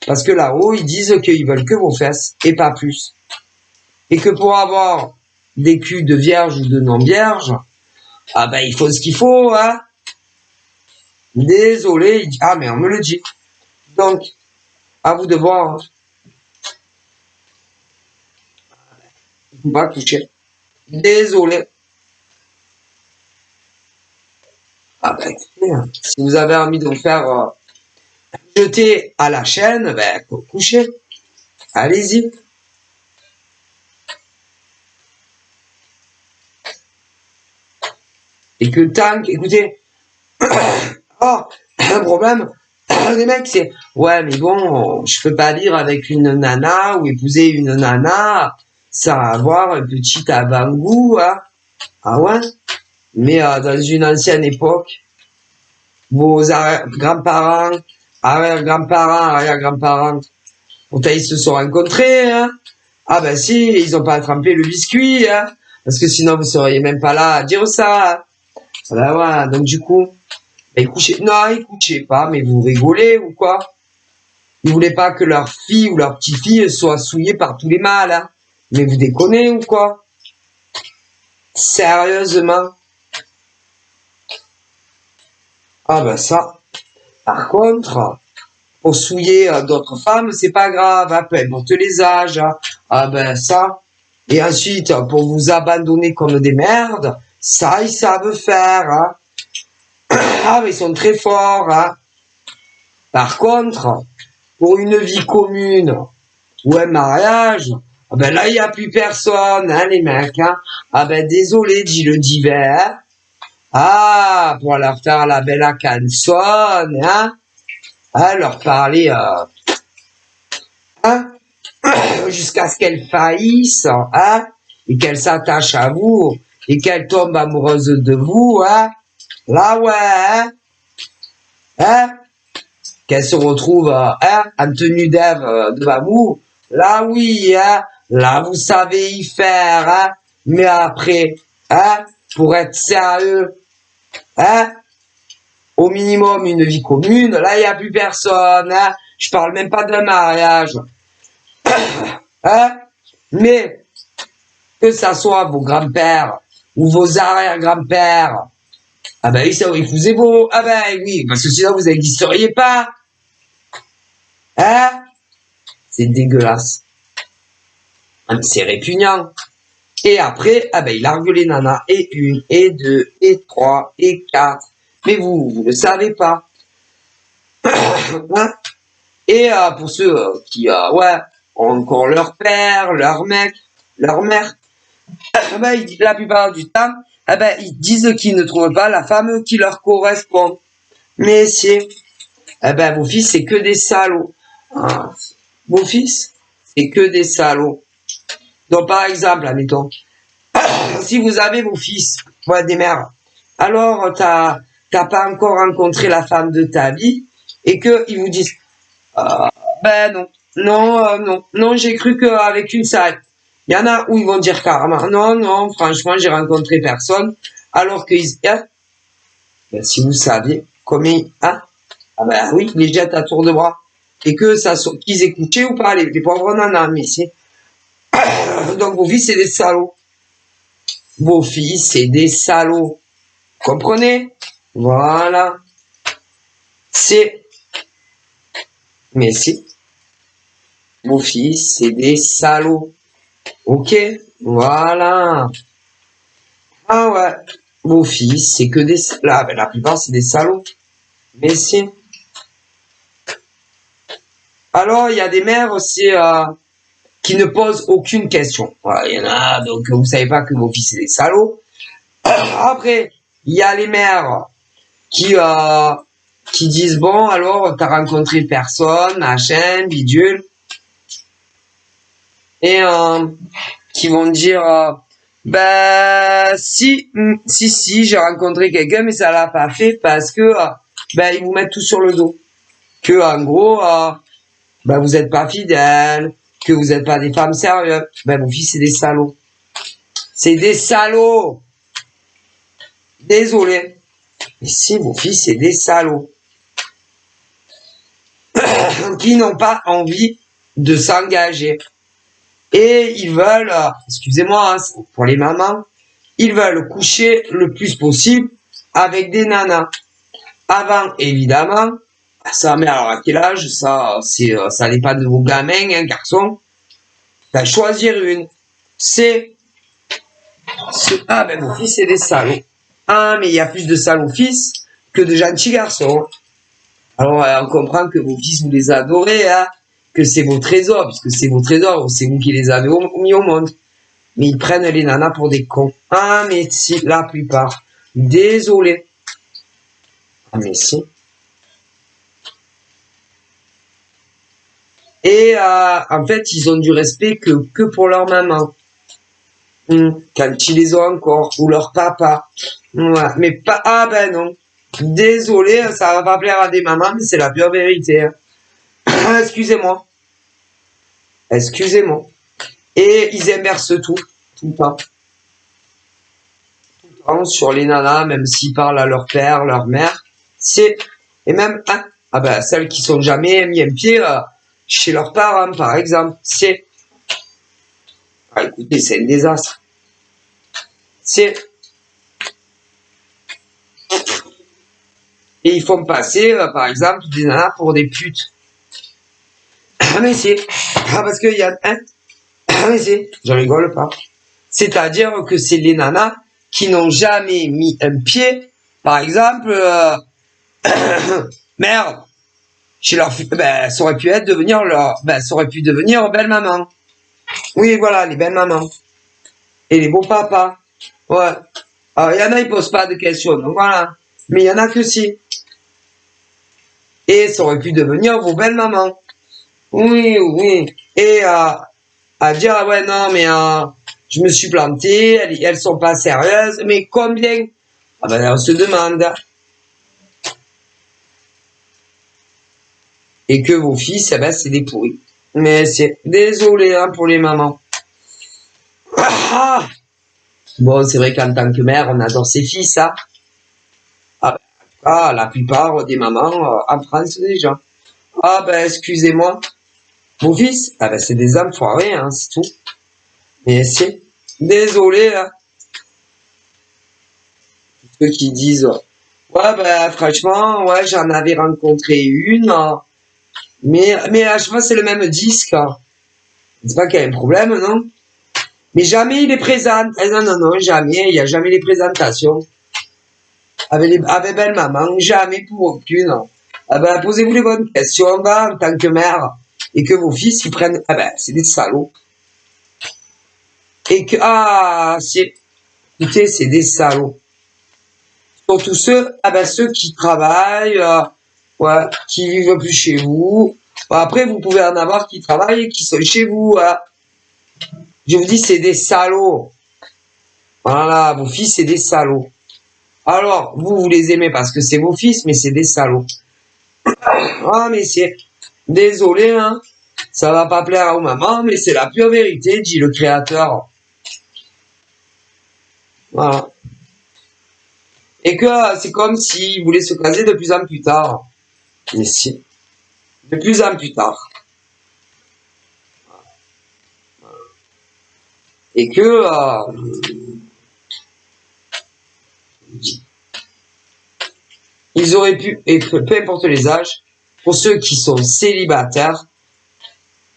[SPEAKER 1] Parce que là-haut, ils disent qu'ils veulent que vos fesses et pas plus. Et que pour avoir des culs de vierge ou de non-vierge, ah ben il faut ce qu'il faut, hein. Désolé, ah mais on me le dit. Donc, à vous de voir. Il faut pas coucher. Désolé. Ah ben écoutez, si vous avez envie de vous faire jeter à la chaîne, ben couchez. Allez-y. Et que tant écoutez, oh, un problème, les mecs, c'est, ouais, mais bon, je peux pas vivre avec une nana ou épouser une nana sans avoir un petit avant-goût, hein. Ah ouais? Mais dans une ancienne époque, vos grands-parents, arrière-grands-parents, pourtant ils se sont rencontrés, hein. Ah ben si, ils ont pas attrapé le biscuit, hein. Parce que sinon vous seriez même pas là à dire ça, hein. Ben ouais, donc du coup, ben, ils couchaient pas, mais vous rigolez ou quoi? Ils voulaient pas que leur fille ou leur petite-fille soit souillée par tous les mâles, hein. Mais vous déconnez ou quoi? Sérieusement? Ah ben ça. Par contre, pour souiller d'autres femmes, c'est pas grave, hein, peu importe les âges, hein. Ah ben ça. Et ensuite, pour vous abandonner comme des merdes, ça, ils savent faire, hein. Ah, mais ils sont très forts, hein. Par contre, pour une vie commune ou un mariage, ah ben là, il n'y a plus personne, hein, les mecs, hein. Ah ben désolé, dit le divers. Ah, pour leur faire la belle canson, hein. Ah, leur parler, hein, jusqu'à ce qu'elles faillissent, hein, et qu'elles s'attachent à vous, et qu'elles tombent amoureuses de vous, hein. Là, ouais, hein, qu'elles se retrouvent, hein, en tenue d'Ève devant vous. Là, oui, hein, là, vous savez y faire, hein. Mais après, hein, pour être sérieux, hein, au minimum une vie commune, là, il n'y a plus personne, hein. Je parle même pas d'un mariage. Hein? Mais, que ça soit vos grands-pères ou vos arrière-grands-pères, ah ben oui, ça aurait épousé vous. Ah ben oui, parce que sinon vous n'existeriez pas. Hein? C'est dégueulasse. C'est répugnant. Et après, ah ben il largue les nanas. Et une, et deux, et trois, et quatre. Mais vous le savez pas. Hein? Et pour ceux qui, ouais, ont encore leur père, leur mec, leur mère, ben, la plupart du temps, eh ben, ils disent qu'ils ne trouvent pas la femme qui leur correspond. Mais si, eh ben, vos fils, c'est que des salauds. Ah, vos fils, c'est que des salauds. Donc, par exemple, admettons, si vous avez vos fils, ouais, des mères, alors t'as pas encore rencontré la femme de ta vie, et que ils vous disent, ben non, non, j'ai cru qu'avec une salle. Il y en a où ils vont dire carrément, non, franchement, j'ai rencontré personne, alors qu'ils, ben, si vous saviez combien, hein, ah ben oui, ils les jettent à tour de bras, et que ça, qu'ils aient couché ou pas, les pauvres nanas, mais c'est, donc vos fils, c'est des salauds. Vos fils, c'est des salauds. Comprenez? Voilà. C'est, mais si, vos fils, c'est des salauds. Ok? Voilà. Ah ouais. Vos fils, c'est que des, là, ben, la plupart, c'est des salauds. Mais si. Alors, il y a des mères aussi, qui ne posent aucune question. Voilà, il y en a, donc, vous savez pas que vos fils, c'est des salauds. Après, il y a les mères qui disent, bon, alors, t'as rencontré personne, machin, bidule. Et qui vont dire, ben, si, j'ai rencontré quelqu'un, mais ça l'a pas fait parce que, ben, ils vous mettent tout sur le dos. Que, en gros, ben, vous êtes pas fidèles, que vous êtes pas des femmes sérieuses. Ben, vos fils, c'est des salauds. C'est des salauds! Désolé. Mais si, vos fils, c'est des salauds. Qui n'ont pas envie de s'engager. Et ils veulent, excusez-moi, hein, pour les mamans, ils veulent coucher le plus possible avec des nanas. Avant, évidemment, ça, mais alors à quel âge, ça, c'est, ça dépend de vos gamins, hein, garçons. Ben, choisir une. Ah, ben, mon fils, c'est des salauds. Ah, mais il y a plus de salauds fils que de gentils garçons. Alors, on comprend que vos fils, vous les adorez, hein, que c'est vos trésors, puisque c'est vos trésors, c'est vous qui les avez mis au monde. Mais ils prennent les nanas pour des cons. Ah, mais si, la plupart. Désolé. Ah, mais si. Et en fait, ils ont du respect que pour leur maman. Quand ils les ont encore. Ou leur papa. Ouais, mais pas... Ah ben non. Désolé, ça va pas plaire à des mamans, mais c'est la pure vérité. Excusez-moi. Excusez-moi. Et ils inversent tout. Tout le temps. Tout le temps sur les nanas, même s'ils parlent à leur père, leur mère. C'est... Et même... Ah ben, celles qui sont jamais mis un pied chez leurs parents, par exemple. C'est... Ah, écoutez, c'est un désastre. C'est... Et ils font passer, par exemple, des nanas pour des putes. Ah mais c'est... Ah parce qu'il y a... Hein, ah mais c'est... Je rigole pas. C'est-à-dire que c'est les nanas qui n'ont jamais mis un pied, par exemple... merde, chez leur... Ben, ça aurait pu être devenir leur... Ben, ça aurait pu devenir belle-maman. Oui, voilà, les belles-mamans. Et les beaux-papas. Ouais. Alors, il y en a, ils posent pas de questions, donc voilà. Mais il y en a que si. Et ça aurait pu devenir vos belles-mamans. Oui, oui. Et à dire, ah ouais, non, mais je me suis planté, elles sont pas sérieuses. Mais combien? Ah ben, on se demande. Et que vos fils, eh ben, c'est des pourris. Mais c'est... Désolé hein, pour les mamans. Ah, bon, c'est vrai qu'en tant que mère, on adore ses fils, hein. Ah, la plupart des mamans en France déjà. Ah ben, excusez-moi. Vos fils? Ah ben, c'est des enfoirés, hein, c'est tout. Mais c'est... Désolé, hein. Ceux qui disent... Ouais, ben, franchement, ouais, j'en avais rencontré une. Mais à chaque fois, c'est le même disque. Hein. C'est pas qu'il y a un problème, non? Mais jamais il les présente. Eh non, jamais. Il n'y a jamais les présentations. Avec belle maman, jamais pour aucune. Ah ben, posez-vous les bonnes questions, va, en tant que mère. Et que vos fils, ils prennent, ah ben, c'est des salauds. Et que, c'est, Écoutez, c'est des salauds. Surtout ceux qui travaillent, ouais, qui vivent plus chez vous. Bon, après, vous pouvez en avoir qui travaillent et qui sont chez vous. Je vous dis, c'est des salauds. Voilà, vos fils, c'est des salauds. Alors, vous les aimez parce que c'est vos fils, mais c'est des salauds. Ah, mais c'est... Désolé, hein. Ça va pas plaire à maman, mais c'est la pure vérité, dit le créateur. Voilà. Et que c'est comme s'il voulait se caser de plus en plus tard. Mais si. De plus en plus tard. Et que... ils auraient pu, et peu importe les âges, pour ceux qui sont célibataires,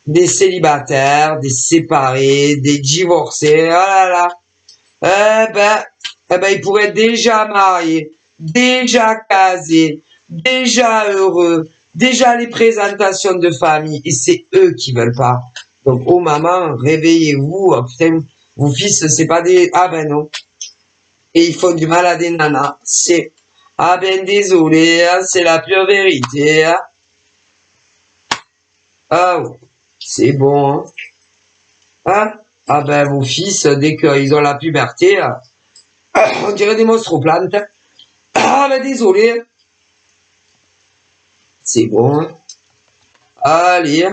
[SPEAKER 1] des séparés, des divorcés, oh là là, ils pourraient être déjà mariés, déjà casés, déjà heureux, déjà les présentations de famille, et c'est eux qui veulent pas. Donc, oh maman, réveillez-vous, putain, vos fils, c'est pas des, ah ben non. Et ils font du mal à des nanas, ah ben désolé, hein, c'est la pure vérité. Hein. Ah, c'est bon. Hein. Hein? Ah ben vos fils, dès qu'ils ont la puberté, on dirait des monstres aux plantes. Ah ben désolé. C'est bon. Hein. Allez.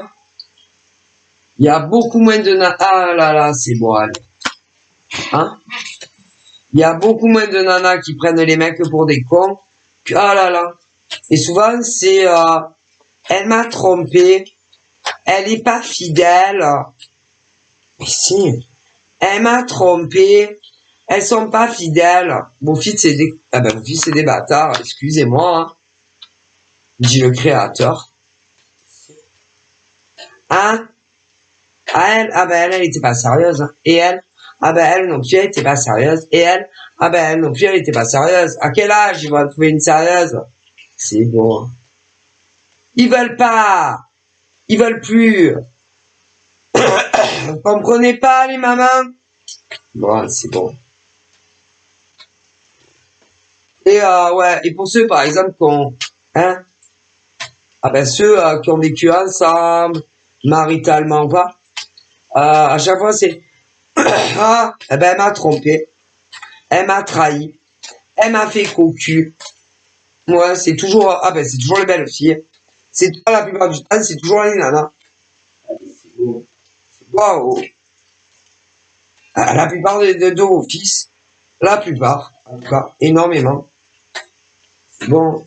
[SPEAKER 1] Il y a beaucoup moins de nanas. Ah là là, c'est bon, allez. Hein? Il y a beaucoup moins de nanas qui prennent les mecs pour des cons. Ah là là. Et souvent, c'est... elle m'a trompé. Elle est pas fidèle. Mais si. Elle m'a trompé. Elles sont pas fidèles. Mon fils, c'est des... Ah ben, mon fils, c'est des bâtards. Excusez-moi. Hein. Dit le créateur. Hein? Ah, elle, ah ben, elle était pas sérieuse. Hein. Et elle? Ah ben, elle non plus, elle était pas sérieuse. Et elle? Ah ben, elle non plus, elle était pas sérieuse. À quel âge ils vont trouver une sérieuse? C'est bon. Ils veulent pas. Ils veulent plus. Vous comprenez pas, les mamans? Bon, c'est bon. Et ouais, et pour ceux, par exemple, hein? Ah ben, ceux qui ont vécu ensemble, maritalement ou pas, à chaque fois, c'est... ah, eh ben, elle m'a trompé. Elle m'a trahi. Elle m'a fait cocu. Ouais, c'est toujours... Ah ben, c'est toujours les belles filles. C'est pas la plupart du temps, c'est toujours les nanas. Waouh. La plupart de vos fils, la plupart, en tout cas, énormément. Bon,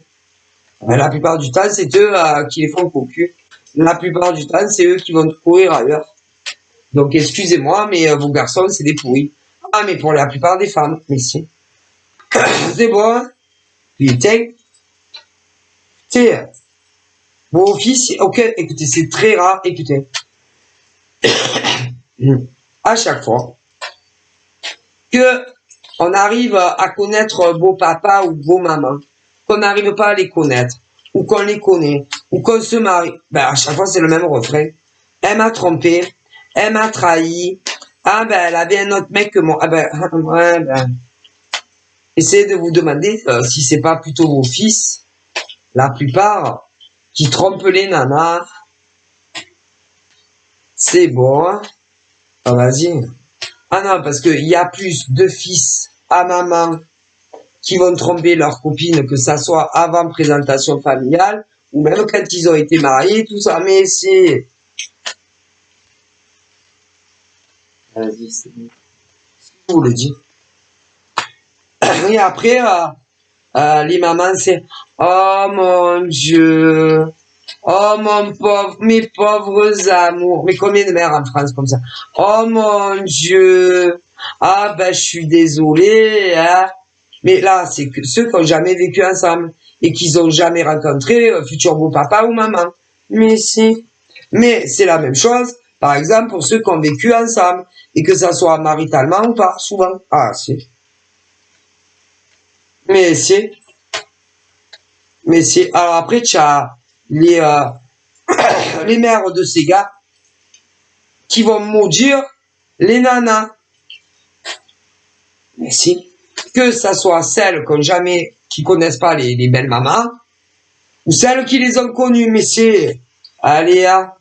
[SPEAKER 1] la plupart du temps, c'est eux qui les font cocu. La plupart du temps, c'est eux qui vont courir ailleurs. Donc, excusez-moi, mais vos garçons, c'est des pourris. Ah, mais pour la plupart des femmes, mais si. C'est bon, hein? Putain. Tiens, vos fils, ok, écoutez, c'est très rare, écoutez. À chaque fois que on arrive à connaître beau papa ou beau maman, qu'on n'arrive pas à les connaître, ou qu'on les connaît, ou qu'on se marie, ben à chaque fois c'est le même refrain. Elle m'a trompé, elle m'a trahi, ah ben elle avait un autre mec que moi, ah ben, ouais, ben. Essayez de vous demander si c'est pas plutôt vos fils, la plupart, qui trompent les nanas. C'est bon, hein? Ah, vas-y. Ah non, parce qu'il y a plus de fils à maman qui vont tromper leur copine, que ça soit avant présentation familiale, ou même quand ils ont été mariés, tout ça. Mais c'est... Vas-y, c'est bon. Je vous le dis. Et après, les mamans, c'est... Oh mon Dieu! Oh mon pauvre, mes pauvres amours. Mais combien de mères en France comme ça? Oh mon Dieu! Ah ben je suis désolée, hein. Mais là, c'est que ceux qui n'ont jamais vécu ensemble et qui n'ont jamais rencontré futur beau-papa ou maman. Mais si. Mais c'est la même chose, par exemple, pour ceux qui ont vécu ensemble et que ça soit maritalement ou pas, souvent. Ah, si. Mais si. Mais si. Alors après, tu as les, les mères de ces gars qui vont maudire les nanas. Mais si. Que ça soit celles qui connaissent pas les belles mamas, ou celles qui les ont connues, mais c'est, allez, hein.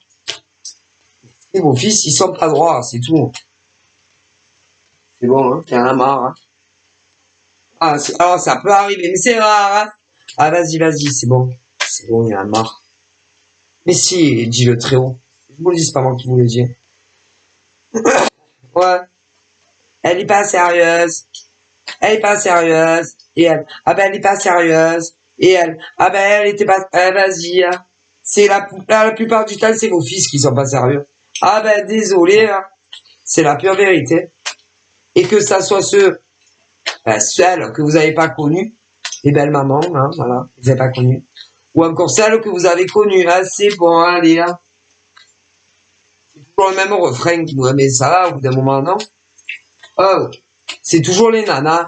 [SPEAKER 1] Et vos fils, ils sont pas droits, c'est tout. C'est bon, hein, t'en as marre, hein. Ah, alors, ça peut arriver, mais c'est rare, hein. Ah, vas-y, c'est bon. C'est bon, il y en a marre. Mais si, dit le très haut. Je vous le dis, c'est pas moi qui vous le dis. Ouais. Elle est pas sérieuse. Elle est pas sérieuse. Et elle, ah ben elle est pas sérieuse. Et elle, ah ben elle était pas, vas-y, hein. C'est la plupart du temps, c'est vos fils qui sont pas sérieux. Ah ben désolé, hein. C'est la pure vérité. Et que ça soit celles que vous n'avez pas connues, les belles mamans, hein, voilà, vous n'avez pas connues. Ou encore celles que vous avez connues. Ah c'est bon, allez, hein. C'est toujours le même refrain qui nous met ça là, au bout d'un moment, non? Oh, c'est toujours les nanas.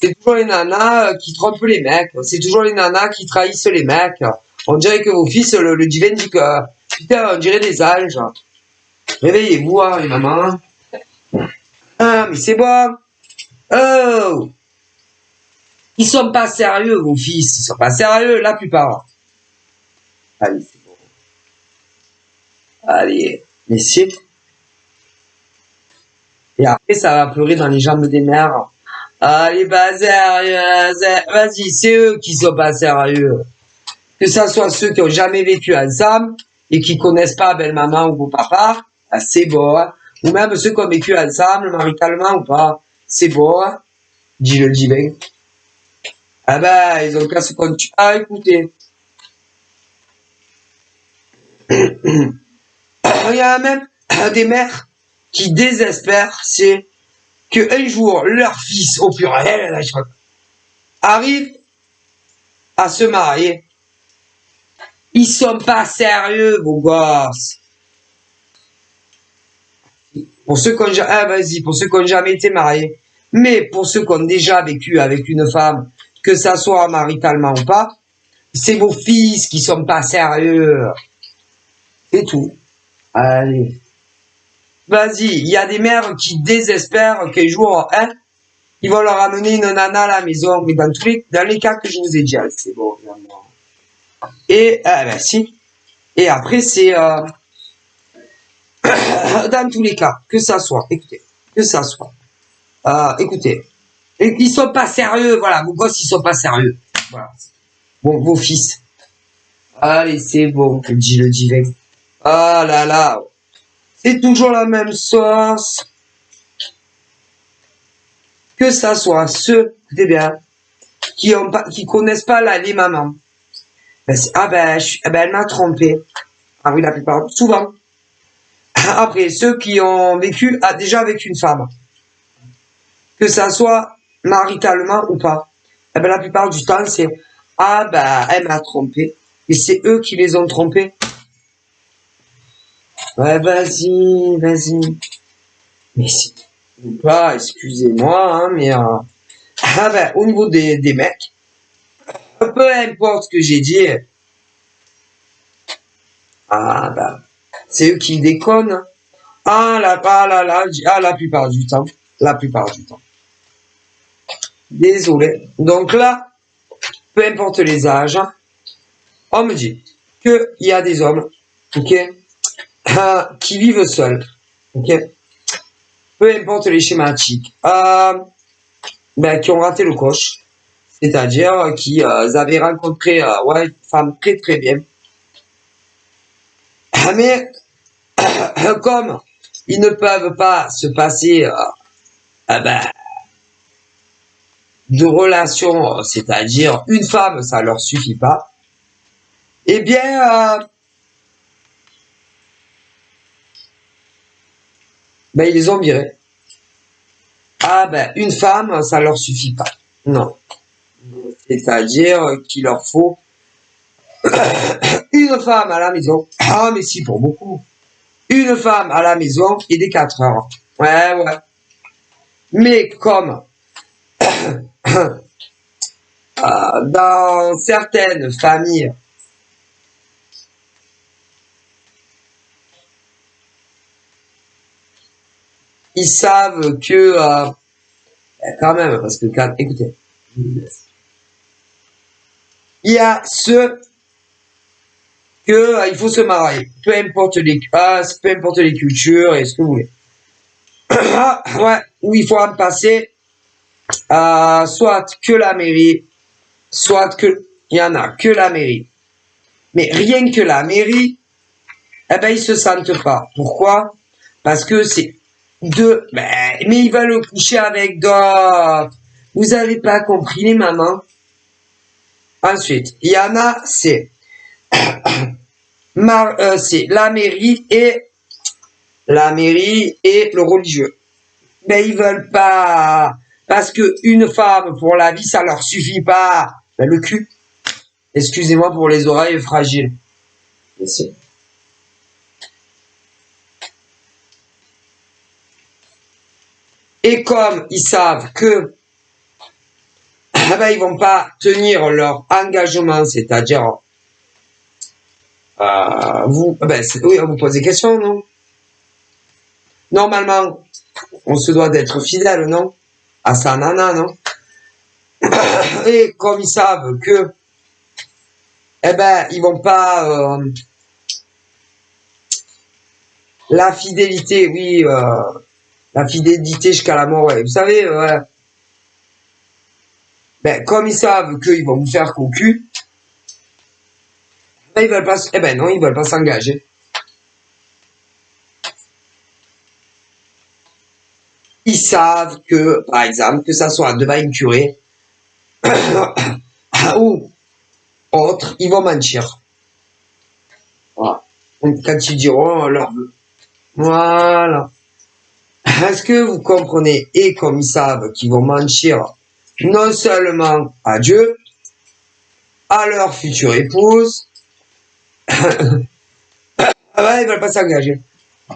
[SPEAKER 1] C'est toujours les nanas qui trompent les mecs. C'est toujours les nanas qui trahissent les mecs. On dirait que vos fils, le divin dit que, putain, on dirait des anges. Réveillez-vous, hein, les mamans. Ah, mais c'est bon. Oh, ils sont pas sérieux, vos fils. Ils sont pas sérieux, la plupart. Allez, c'est bon. Allez, mais si. Et après, ça va pleurer dans les jambes des mères. Allez, pas sérieux. Vas-y, c'est eux qui sont pas sérieux. Que ça soit ceux qui ont jamais vécu ensemble et qui connaissent pas belle maman ou beau papa, ah, c'est beau, hein. Ou même ceux qui ont vécu ensemble, maritalement ou pas, c'est beau, hein. Dit le divin. Ah ben, ils ont qu'à se continuer. Ah, écoutez. Il y a même des mères qui désespèrent, c'est que un jour, leur fils, au pluriel, là, arrive à se marier. Ils sont pas sérieux, vos gosses. Pour ceux qui ont, pour ceux qui ont jamais été mariés. Mais pour ceux qui ont déjà vécu avec une femme, que ça soit maritalement ou pas, c'est vos fils qui sont pas sérieux. C'est tout. Allez. Vas-y, il y a des mères qui désespèrent qu'un jour, hein, ils vont leur amener une nana à la maison. Mais dans les cas que je vous ai dit, c'est bon, vraiment. Et, ben si. Et après, c'est, dans tous les cas, que ça soit, écoutez, que ça soit. Écoutez, et ils sont pas sérieux, voilà, vos gosses, ils sont pas sérieux. Voilà. Bon, vos fils. Allez, c'est bon, dit le divin. Ah là là, c'est toujours la même sauce. Que ça soit ceux, écoutez bien, qui connaissent pas les mamans. Ben, elle m'a trompé. Ah oui, la plupart, souvent. Après, ceux qui ont vécu, déjà avec une femme. Que ça soit maritalement ou pas. Eh ben, la plupart du temps, c'est, elle m'a trompé. Et c'est eux qui les ont trompés. Ouais, vas-y. Mais si, ou pas, excusez-moi, hein, mais, au niveau des mecs, peu importe ce que j'ai dit, c'est eux qui déconnent. La plupart du temps. La plupart du temps. Désolé. Donc là, peu importe les âges, on me dit qu'il y a des hommes, ok, qui vivent seuls, ok, peu importe les schématiques, qui ont raté le coche, c'est-à-dire qui avaient rencontré une femme très très bien, mais comme ils ne peuvent pas se passer de relations, c'est-à-dire une femme, ça leur suffit pas, eh bien, ils les ont virés. Une femme, ça leur suffit pas. Non. C'est-à-dire qu'il leur faut une femme à la maison. Ah, mais si, pour beaucoup. Une femme à la maison et des 4 heures. Ouais. Mais comme dans certaines familles, ils savent que Quand même, parce que quand, écoutez, il y a ceux que il faut se marier, peu importe les cultures et ce que vous voulez. Ouais, où il faut en passer soit que la mairie, soit que il y en a que la mairie. Mais rien que la mairie, eh ben ils se sentent pas. Pourquoi? Parce que c'est deux, mais ils veulent coucher avec d'autres. Vous avez pas compris les mamans? Ensuite, il y en a, c'est la mairie et le religieux. Mais ils veulent pas parce que une femme pour la vie ça leur suffit pas. Ben, le cul. Excusez-moi pour les oreilles fragiles. Merci. Et comme ils savent que ben, ils vont pas tenir leur engagement, c'est-à-dire oui, on vous pose des questions, non? Normalement, on se doit d'être fidèle, non? À sa nana, non? Et comme ils savent que, eh ben, ils vont pas la fidélité, oui, la fidélité jusqu'à la mort, ouais. Vous savez, ben, comme ils savent qu'ils vont vous faire cocu, ben, ils veulent pas, eh ben non, ils veulent pas s'engager. Ils savent que, par exemple, que ça soit devant une curé, ou autre, ils vont mentir. Voilà. Donc, quand ils diront leur vœu. Voilà. Est-ce que vous comprenez? Et comme ils savent qu'ils vont mentir non seulement à Dieu, à leur future épouse, ah ben, ils veulent pas s'engager.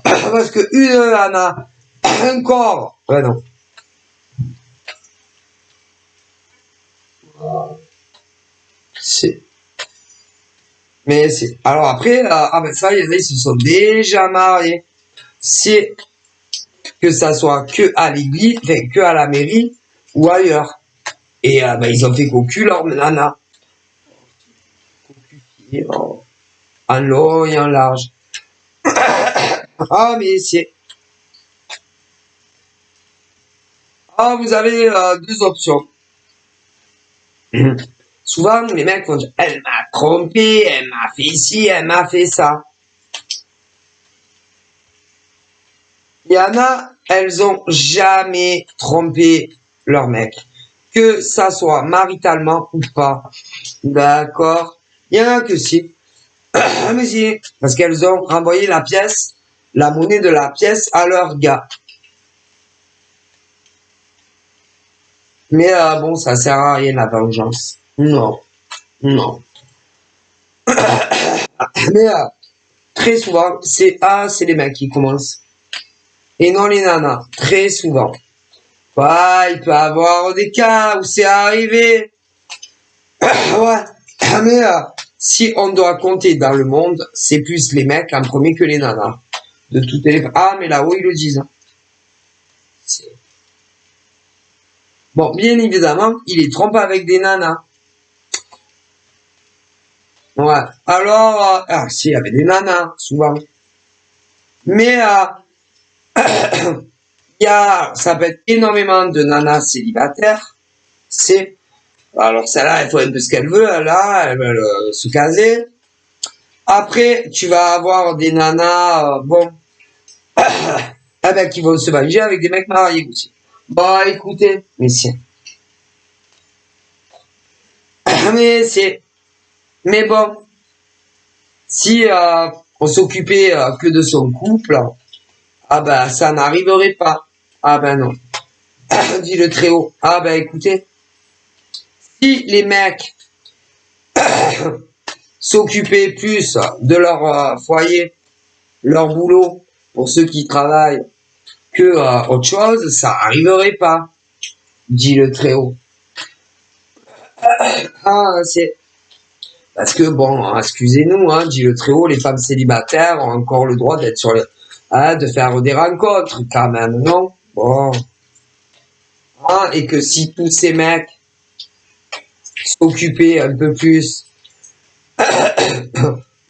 [SPEAKER 1] Parce que une en a un corps. Ouais, non. C'est. Mais c'est. Alors après, ben ça, ils se sont déjà mariés. C'est que ça soit que à l'église, enfin, que à la mairie ou ailleurs. Et ben, ils ont fait cocu leur nana. En long et en large. Ah, mais c'est. Ah, vous avez deux options. Souvent, les mecs vont dire, elle m'a trompé, elle m'a fait ci, elle m'a fait ça. Il y en a, elles ont jamais trompé leur mec. Que ça soit maritalement ou pas. D'accord? Il y en a que si. Mais si. Parce qu'elles ont renvoyé la pièce, la monnaie de la pièce à leur gars. Mais bon, ça sert à rien la vengeance. Non. Non. Mais très souvent, c'est les mecs qui commencent. Et non les nanas. Très souvent. Ouais, il peut y avoir des cas où c'est arrivé. Ouais. Mais si on doit compter dans le monde, c'est plus les mecs en premier que les nanas. De toutes les... Ah, mais là-haut, ils le disent. Hein. Bon, bien évidemment, il les trompe avec des nanas. Ouais. Alors, si, il y avait des nanas, souvent. Mais ça peut être énormément de nanas célibataires. C'est, alors celle-là, elle fait un peu ce qu'elle veut, là, elle veut se caser. Après, tu vas avoir des nanas, bon, qui vont se manger avec des mecs mariés aussi. Bon, écoutez, messieurs. Mais bon, si on s'occupait que de son couple, ah ben ça n'arriverait pas. Ah ben non. Dit le très haut. Ah ben écoutez, si les mecs s'occupaient plus de leur foyer, leur boulot, pour ceux qui travaillent, que autre chose, ça arriverait pas. Dit le très haut. Ah, c'est... Parce que bon, excusez-nous, hein, dit le très haut, les femmes célibataires ont encore le droit d'être de faire des rencontres, quand même, non? Bon. Hein, et que si tous ces mecs s'occupaient un peu plus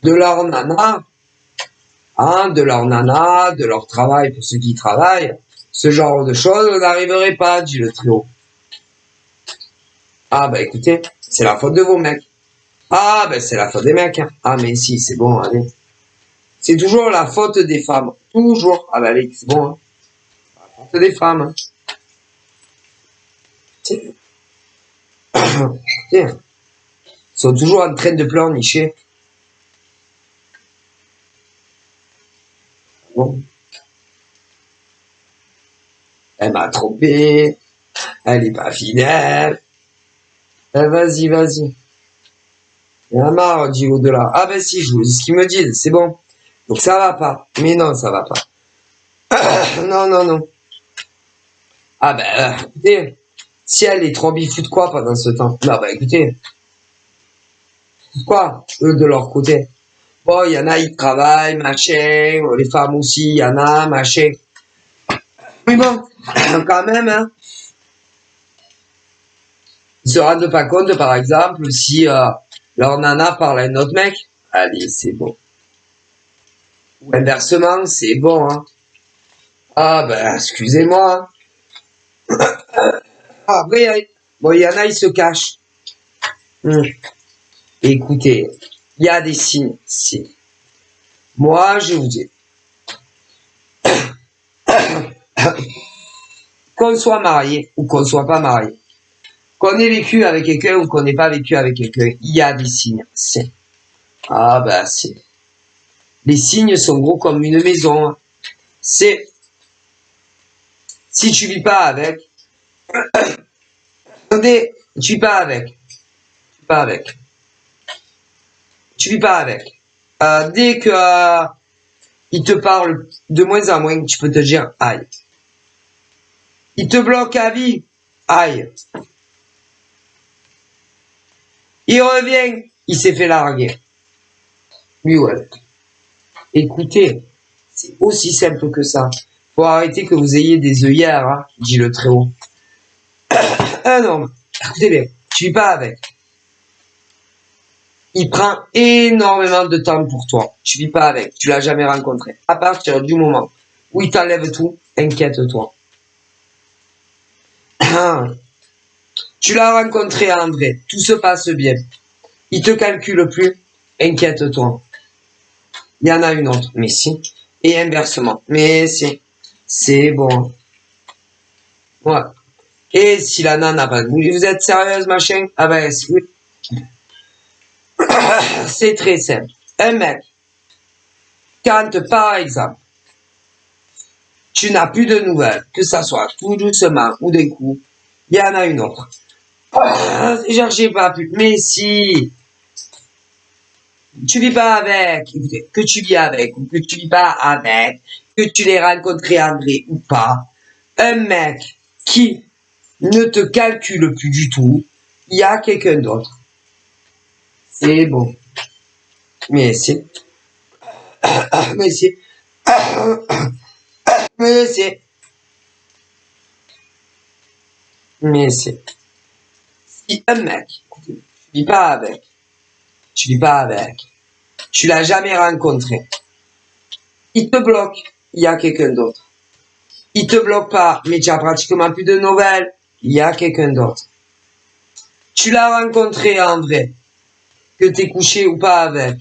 [SPEAKER 1] de leur nana, hein, de leur travail pour ceux qui travaillent, ce genre de choses n'arriverait pas, dit le trio. Ah bah écoutez, c'est la faute de vos mecs. Ah ben c'est la faute des mecs. Hein. Ah mais si, c'est bon, allez. C'est toujours la faute des femmes. Toujours. Ah ben allez, c'est bon. Hein. La faute des femmes. Hein. Tiens. Tiens. Ils sont toujours en train de pleurnicher. Bon. Elle m'a trompé. Elle est pas fidèle. Vas-y, vas-y. Il y en a marre, dit au-delà. Ah ben si, je vous dis ce qu'ils me disent, c'est bon. Donc ça va pas. Mais non, ça va pas. Non, non, non. Ah ben, écoutez, si elle est trop bifou de quoi pendant ce temps? Non, bah écoutez, quoi, eux de leur côté. Bon, il y en a, ils travaillent, machin, les femmes aussi, il y en a, machin. Mais bon, quand même, hein. Ils se rendent pas compte, par exemple, si leur nana parle à un autre mec. Allez, c'est bon. Ou inversement, c'est bon, hein. Ah ben, excusez-moi. Après, bon, il y en a, ils se cachent. Écoutez, il y a des signes. Si. Moi, je vous dis, qu'on soit marié ou qu'on soit pas marié, qu'on ait vécu avec quelqu'un ou qu'on n'ait pas vécu avec quelqu'un, il y a des signes. C'est. Ah ben, c'est. Les signes sont gros comme une maison. Hein. C'est. Si tu vis pas avec, attendez, tu vis pas avec. Tu vis pas avec. Tu vis pas avec. Dès que il te parle de moins en moins, tu peux te dire aïe. Il te bloque à vie, aïe. Il revient, il s'est fait larguer. Oui, ouais. Écoutez, c'est aussi simple que ça. Faut arrêter que vous ayez des œillères, hein, dit le très haut. Un homme, écoutez bien, tu vis pas avec. Il prend énormément de temps pour toi. Tu vis pas avec, tu l'as jamais rencontré. À partir du moment où il t'enlève tout, inquiète-toi. Tu l'as rencontré en vrai, tout se passe bien. Il te calcule plus, inquiète-toi. Il y en a une autre, mais si. Et inversement, mais si. C'est bon. Ouais. Et si la nana, vous êtes sérieuse, machin? Ah ben, oui. C'est très simple. Un mec, quand par exemple, tu n'as plus de nouvelles, que ça soit tout doucement ou d'un coup, il y en a une autre. Genre, j'ai pas pu. Mais si, tu vis pas avec, écoutez, que tu vis avec ou que tu vis pas avec, que tu l'aies rencontré en vrai ou pas, un mec qui ne te calcule plus du tout, il y a quelqu'un d'autre. C'est bon. Mais c'est, mais c'est, mais c'est, mais c'est. Si un mec, écoutez, tu vis pas avec, tu vis pas avec, tu l'as jamais rencontré, il te bloque, il y a quelqu'un d'autre. Il te bloque pas, mais tu as pratiquement plus de nouvelles, il y a quelqu'un d'autre. Tu l'as rencontré en vrai, que t'es couché ou pas avec.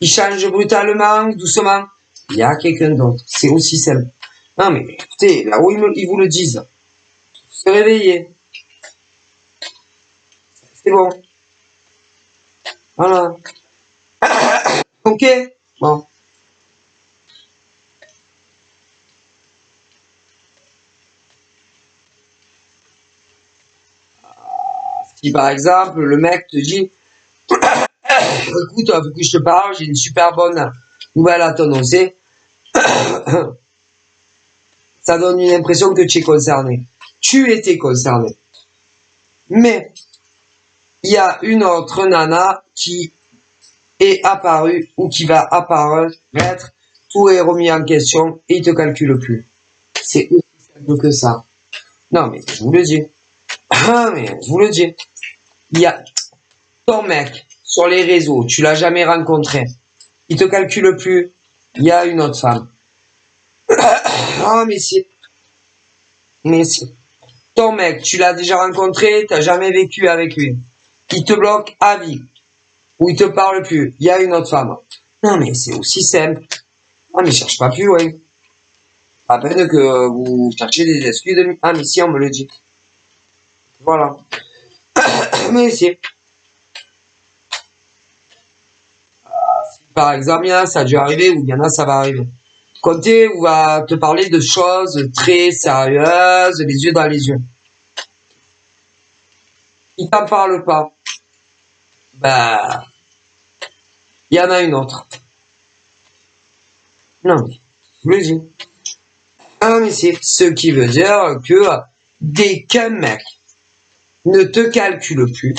[SPEAKER 1] Il change brutalement, doucement, il y a quelqu'un d'autre. C'est aussi simple. Non mais écoutez, là où ils vous le disent, se réveiller. C'est bon. Voilà. Ok. Bon. Si par exemple le mec te dit, écoute, faut que je te parle, j'ai une super bonne nouvelle à t'annoncer. Ça donne une impression que tu es concerné. Tu étais concerné. Mais il y a une autre nana qui est apparue ou qui va apparaître, tout est remis en question et il te calcule plus. C'est aussi simple que ça. Non, mais je vous le dis. Ah, mais je vous le dis. Il y a ton mec sur les réseaux, tu l'as jamais rencontré. Il te calcule plus. Il y a une autre femme. Ah, mais si. Mais si. Ton mec, tu l'as déjà rencontré, t'as jamais vécu avec lui. Il te bloque à vie. Ou il te parle plus. Il y a une autre femme. Non, mais c'est aussi simple. Ah, mais cherche pas plus loin. À peine que vous cherchez des excuses. Ah, mais si, on me le dit. Voilà. Mais si. Par exemple, il y en a, ça a dû arriver, ou il y en a, ça va arriver. Côté où va te parler de choses très sérieuses, les yeux dans les yeux. Il t'en parle pas. Bah, il y en a une autre. Non, mais, je le dis. Ah, mais c'est ce qui veut dire que dès qu'un mec ne te calcule plus,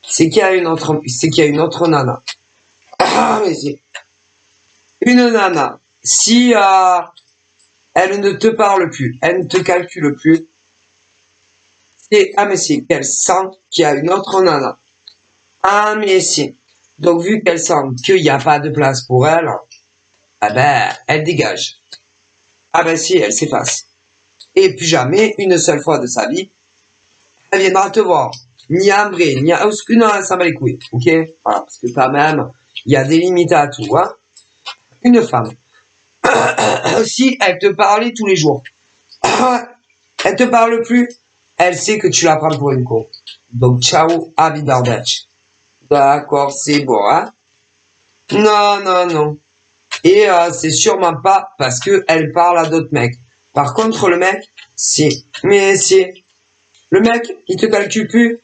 [SPEAKER 1] c'est qu'il y a une autre nana. Ah, mais c'est une nana. Si elle ne te parle plus, elle ne te calcule plus, mais c'est qu'elle sent qu'il y a une autre nana. Ah, mais si. Donc, vu qu'elle sent qu'il n'y a pas de place pour elle, ah ben, elle dégage. Ah ben si, elle s'efface. Et plus jamais, une seule fois de sa vie, elle viendra te voir. Ni en vrai, ni en... Non, ça va les couilles, ok? Voilà, parce que quand même, il y a des limites à tout, hein. Une femme. Si elle te parlait tous les jours, elle te parle plus, elle sait que tu la prends pour une con. Donc, ciao, arrivederci. D'accord, c'est bon, hein? Non, non, non. Et c'est sûrement pas parce que elle parle à d'autres mecs. Par contre, le mec, si. Mais si. Le mec, il te calcule plus.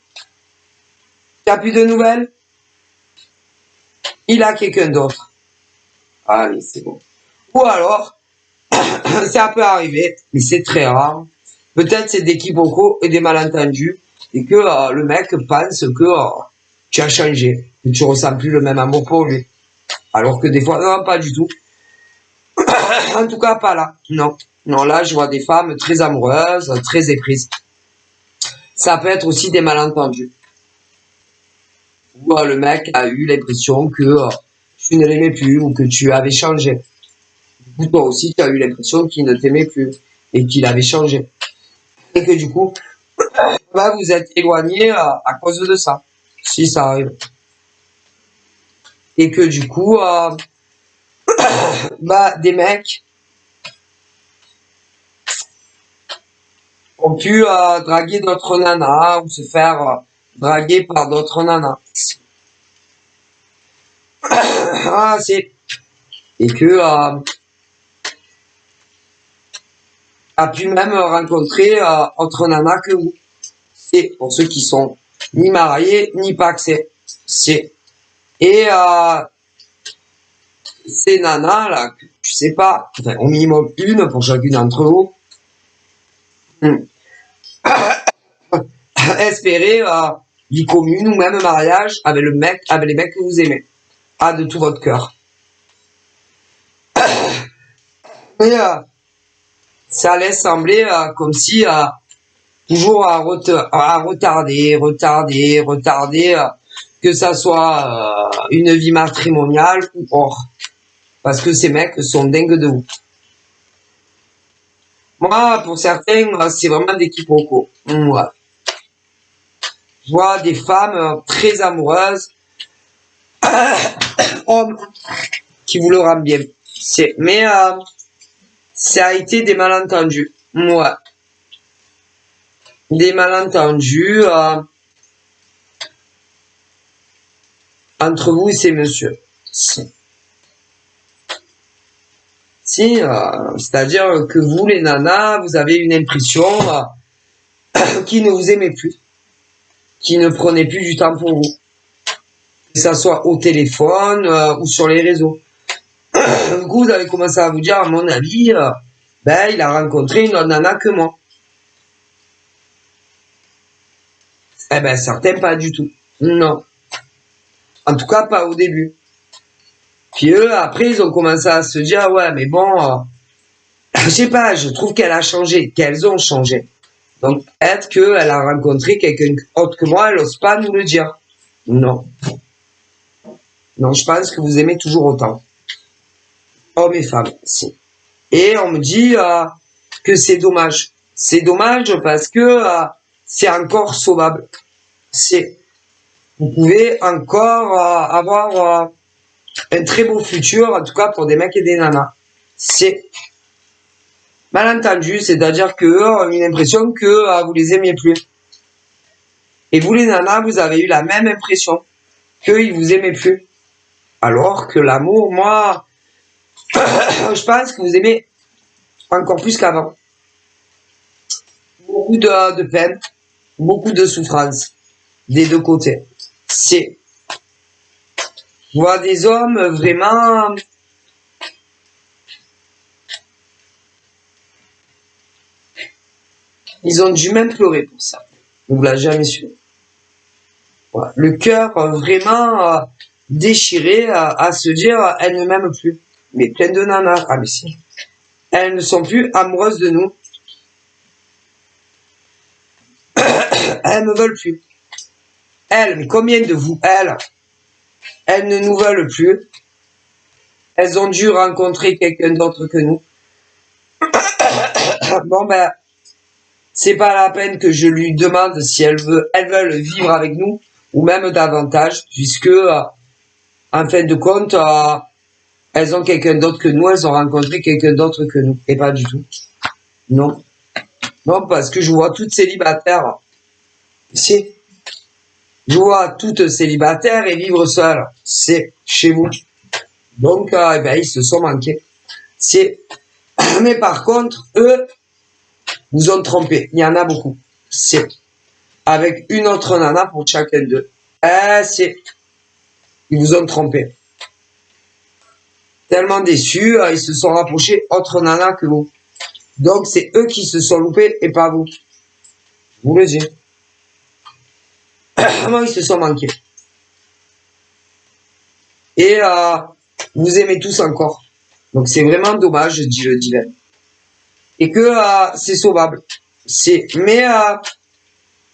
[SPEAKER 1] T'as plus de nouvelles. Il a quelqu'un d'autre. Allez, c'est bon. Ou alors, ça peut arriver, mais c'est très rare. Peut-être c'est des quiproquos et des malentendus. Et que le mec pense que tu as changé. Que tu ressens plus le même amour pour lui. Alors que des fois, non, pas du tout. En tout cas, pas là. Non. Non, là, je vois des femmes très amoureuses, très éprises. Ça peut être aussi des malentendus. Où le mec a eu l'impression que tu ne l'aimais plus ou que tu avais changé. Du coup, toi aussi, tu as eu l'impression qu'il ne t'aimait plus et qu'il avait changé. Et que du coup, bah, vous êtes éloigné à cause de ça. Si ça arrive. Et que du coup, bah, des mecs ont pu draguer d'autres nanas ou se faire draguer par d'autres nanas. Ah, c'est... Et que a pu même rencontrer autre nanas que vous. C'est pour ceux qui sont ni mariés ni paxés. C'est et ces nanas là, je sais pas, enfin, au minimum une pour chacune d'entre vous. Espérer vie commune ou même mariage avec le mec, avec les mecs que vous aimez, de tout votre cœur. Et ça laisse sembler comme si toujours à retarder, que ça soit une vie matrimoniale ou hors. Parce que ces mecs sont dingues de vous. Moi, pour certains, c'est vraiment des quiproquos. Ouais. Je vois des femmes très amoureuses, hommes qui vous le rendent bien. Mais ça a été des malentendus. Ouais. Des malentendus entre vous et ces messieurs. Si, c'est-à-dire que vous, les nanas, vous avez une impression qui ne vous aimait plus, qui ne prenait plus du temps pour vous, que ça soit au téléphone ou sur les réseaux. Du coup, vous avez commencé à vous dire, à mon avis, ben, il a rencontré une autre nana que moi. Eh ben, certains, pas du tout. Non. En tout cas, pas au début. Puis eux, après, ils ont commencé à se dire, ouais, mais bon, je sais pas, je trouve qu'elle a changé, qu'elles ont changé. Donc, peut-être qu'elle a rencontré quelqu'un autre que moi, elle n'ose pas nous le dire. Non. Non, je pense que vous aimez toujours autant. Hommes et femmes, si. Et on me dit que c'est dommage. C'est dommage parce que c'est encore sauvable. Vous pouvez encore avoir un très beau futur, en tout cas pour des mecs et des nanas. C'est malentendu, c'est-à-dire qu'eux ont eu l'impression que vous les aimiez plus. Et vous les nanas, vous avez eu la même impression qu'ils vous aimaient plus. Alors que l'amour, moi, je pense que vous aimez encore plus qu'avant. Beaucoup de peine, beaucoup de souffrance des deux côtés. Je vois des hommes vraiment ils ont dû même pleurer pour ça. On ne l'a jamais su. Voilà. Le cœur vraiment déchiré à se dire elles ne m'aiment plus. Mais plein de nanas. Ah mais si. Elles ne sont plus amoureuses de nous. Elles ne veulent plus. Elles, mais combien de vous, elles ne nous veulent plus. Elles ont dû rencontrer quelqu'un d'autre que nous. Bon ben, c'est pas la peine que je lui demande si elles veulent vivre avec nous ou même davantage, puisque en fin de compte, elles ont quelqu'un d'autre que nous, elles ont rencontré quelqu'un d'autre que nous, et pas du tout. Non. Non, parce que je vois toutes célibataires. Si. Je vois toutes célibataires et vivre seules. C'est chez vous. Donc, eh ben, ils se sont manqués. Mais par contre, eux, vous ont trompé. Il y en a beaucoup. C'est avec une autre nana pour chacun d'eux. Ils vous ont trompé. Tellement déçus, ils se sont rapprochés autre nana que vous. Donc, c'est eux qui se sont loupés et pas vous. Je vous le dis. Comment ils se sont manqués. Et vous aimez tous encore. Donc, c'est vraiment dommage, dit le divin. Et que c'est sauvable.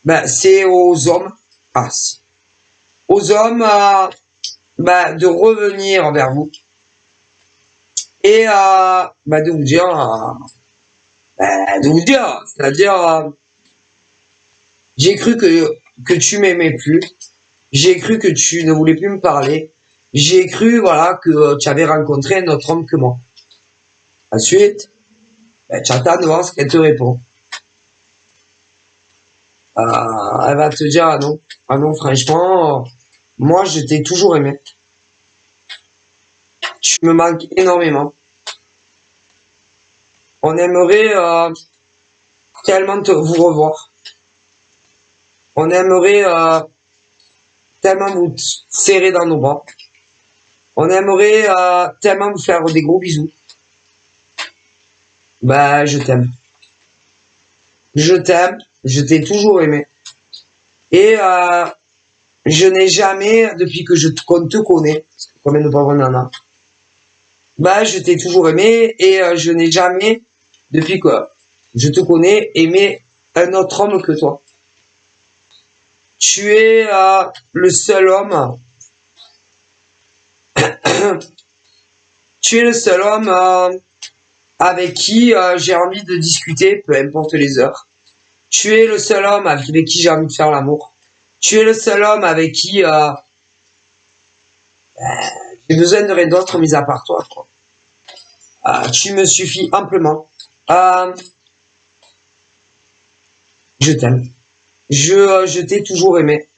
[SPEAKER 1] Mais c'est aux hommes. Aux hommes de revenir vers vous. Et de vous dire, c'est-à-dire j'ai cru que tu m'aimais plus, j'ai cru que tu ne voulais plus me parler, j'ai cru que tu avais rencontré un autre homme que moi. Ensuite, tu attends de voir ce qu'elle te répond. Elle va te dire ah non franchement, moi je t'ai toujours aimé. Tu me manques énormément. On aimerait tellement vous revoir. On aimerait tellement vous serrer dans nos bras. On aimerait tellement vous faire des gros bisous. Je t'aime. Je t'aime. Je t'ai toujours aimé. Et je n'ai jamais, depuis que qu'on te connais, combien de pauvres nanas, je t'ai toujours aimé et je n'ai jamais, depuis que je te connais, aimé un autre homme que toi. Tu es le seul homme. Tu es le seul homme avec qui j'ai envie de discuter, peu importe les heures. Tu es le seul homme avec qui j'ai envie de faire l'amour. Tu es le seul homme avec qui j'ai besoin de rien d'autre mis à part toi. Tu me suffis amplement. Je t'aime. Je t'ai toujours aimé.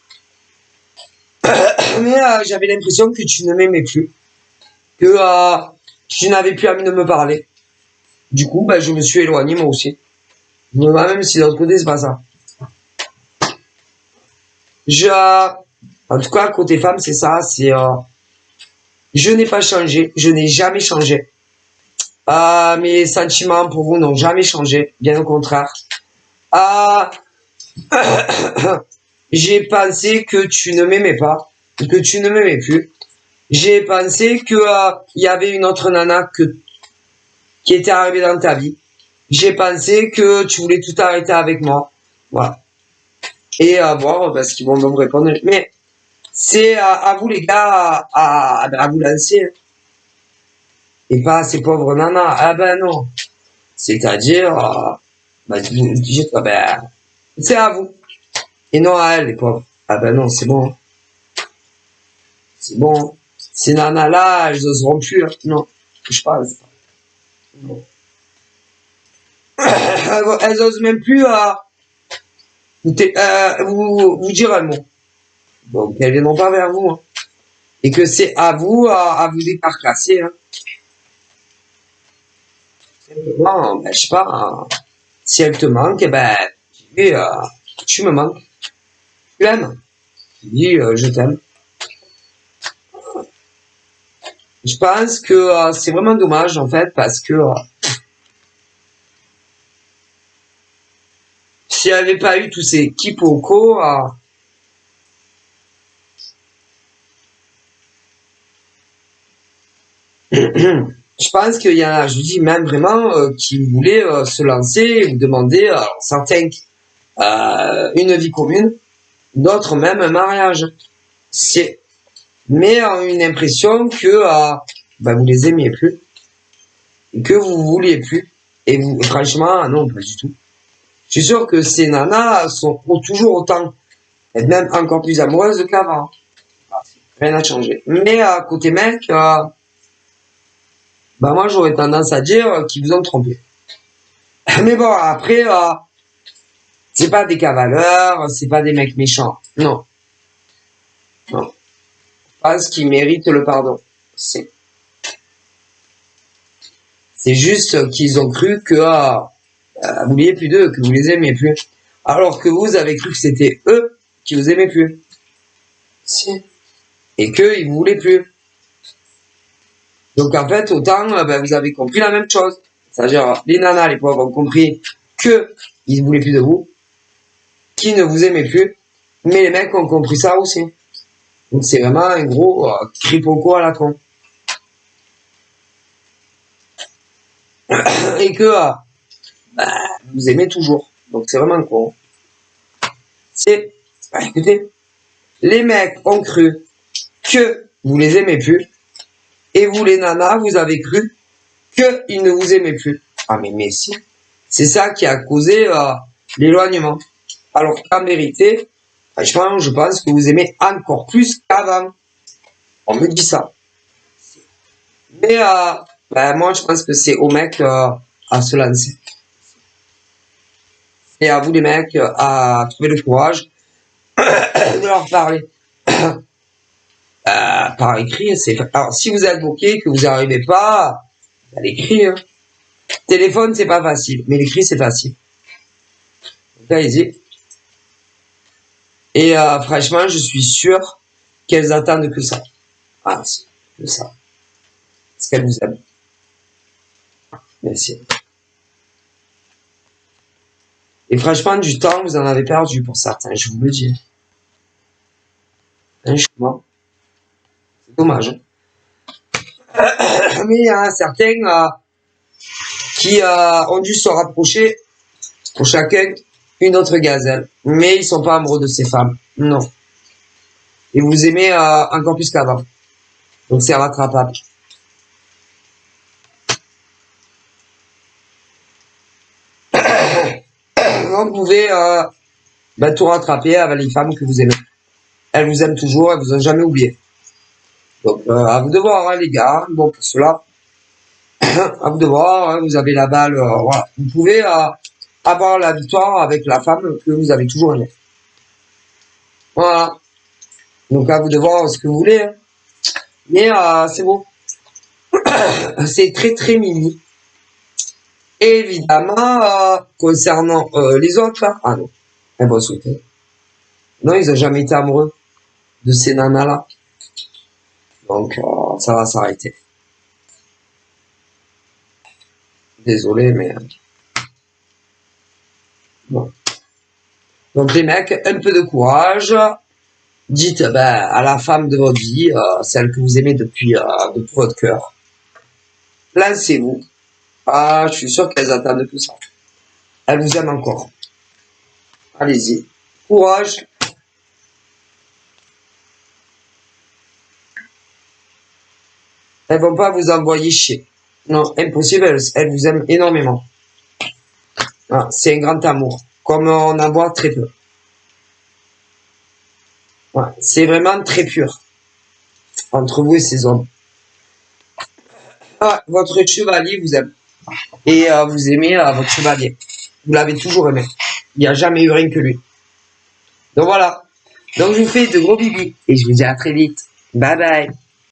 [SPEAKER 1] Mais j'avais l'impression que tu ne m'aimais plus. Que tu n'avais plus envie de me parler. Du coup, je me suis éloigné moi aussi. Même si de l'autre côté, c'est pas ça. En tout cas, côté femme, c'est ça. Je n'ai pas changé. Je n'ai jamais changé. Mes sentiments pour vous n'ont jamais changé. Bien au contraire. J'ai pensé que tu ne m'aimais pas. Que tu ne m'aimais plus. J'ai pensé que y avait une autre nana qui était arrivée dans ta vie. J'ai pensé que tu voulais tout arrêter avec moi. Voilà. Et à voir ce qu'ils vont me répondre. Mais c'est à vous les gars à vous lancer. Et pas à ces pauvres nanas. Ah ben non. C'est-à-dire, c'est à vous. Et non à elles, les pauvres. Ah ben non, c'est bon. C'est bon. Ces nanas-là, elles oseront plus. Hein. Non, je pense pas. Non. Elles osent même plus vous dire un mot. Donc, elles viendront pas vers vous. Hein. Et que c'est à vous à vous décarcasser. Hein. Simplement, je sais pas, si elle te manque, tu me manques. Tu l'aimes. Tu dis, je t'aime. Je pense que c'est vraiment dommage, en fait, parce que s'il n'y avait pas eu tous ces quiproquos, je pense qu'il y en a, je vous dis même vraiment, qui voulaient se lancer et vous demander, certains une vie commune, d'autres même un mariage. C'est, mais une impression que vous les aimiez plus, et que vous vouliez plus. Et vous, franchement, non, pas du tout. Je suis sûr que ces nanas sont toujours autant, et même encore plus amoureuses qu'avant. Rien n'a changé. Mais côté mec, moi j'aurais tendance à dire qu'ils vous ont trompé. Mais bon, après, c'est pas des cavaleurs, c'est pas des mecs méchants. Non. Non. Pas ce qui mérite le pardon. C'est juste qu'ils ont cru que vous vouliez plus d'eux, que vous les aimiez plus. Alors que vous avez cru que c'était eux qui vous aimaient plus. Si. Et qu'ils vous voulaient plus. Donc en fait, autant vous avez compris la même chose. C'est-à-dire, les nanas, les pauvres ont compris que ils voulaient plus de vous, qu'ils ne vous aimaient plus, mais les mecs ont compris ça aussi. Donc c'est vraiment un gros quiproquo à la con. Et que vous aimez toujours. Donc c'est vraiment con. C'est, écoutez, les mecs ont cru que vous les aimez plus, et vous les nanas, vous avez cru qu'ils ne vous aimaient plus. Ah mais si, c'est ça qui a causé l'éloignement. Alors qu'en vérité, franchement, je pense que vous aimez encore plus qu'avant. On me dit ça. Mais moi, je pense que c'est aux mecs à se lancer. Et à vous les mecs à trouver le courage de leur parler. Par écrit, alors si vous êtes bloqué, que vous n'y arrivez pas, l'écrit, hein. Téléphone, c'est pas facile, mais l'écrit, c'est facile. Donc, allez-y. Et franchement, je suis sûr qu'elles attendent que ça. Ah, que ça. Parce qu'elles vous aiment. Merci. Et franchement, du temps, vous en avez perdu pour certains, je vous le dis. Franchement, c'est dommage. Mais il y en a certains qui ont dû se rapprocher pour chacun une autre gazelle. Mais ils sont pas amoureux de ces femmes. Non. Et vous aimez encore plus qu'avant. Donc c'est rattrapable. Vous pouvez tout rattraper avec les femmes que vous aimez. Elles vous aiment toujours, elles vous ont jamais oublié. Donc à vous de voir, hein, les gars. Bon, pour cela, à vous de voir, hein, vous avez la balle. Voilà. Vous pouvez avoir la victoire avec la femme que vous avez toujours aimée. Voilà. Donc à vous de voir ce que vous voulez. Hein. Mais c'est bon. C'est très très mini. Évidemment, concernant les autres, là, ah non, elles vont sauter. Non, ils n'ont jamais été amoureux de ces nanas-là. Donc, ça va s'arrêter. Désolé, mais... bon. Donc, les mecs, un peu de courage. Dites à la femme de votre vie, celle que vous aimez depuis de tout votre cœur. Lancez-vous. Ah, je suis sûr qu'elles attendent tout ça. Elles vous aiment encore. Allez-y. Courage. Elles vont pas vous envoyer chier. Non, impossible, elles vous aiment énormément. Ah, c'est un grand amour, comme on en voit très peu. Ouais, c'est vraiment très pur entre vous et ces hommes. Ah, votre chevalier vous aime. Et vous aimez votre chevalier. Vous l'avez toujours aimé. Il n'y a jamais eu rien que lui. Donc voilà. Donc je vous fais de gros bibis. Et je vous dis à très vite. Bye bye.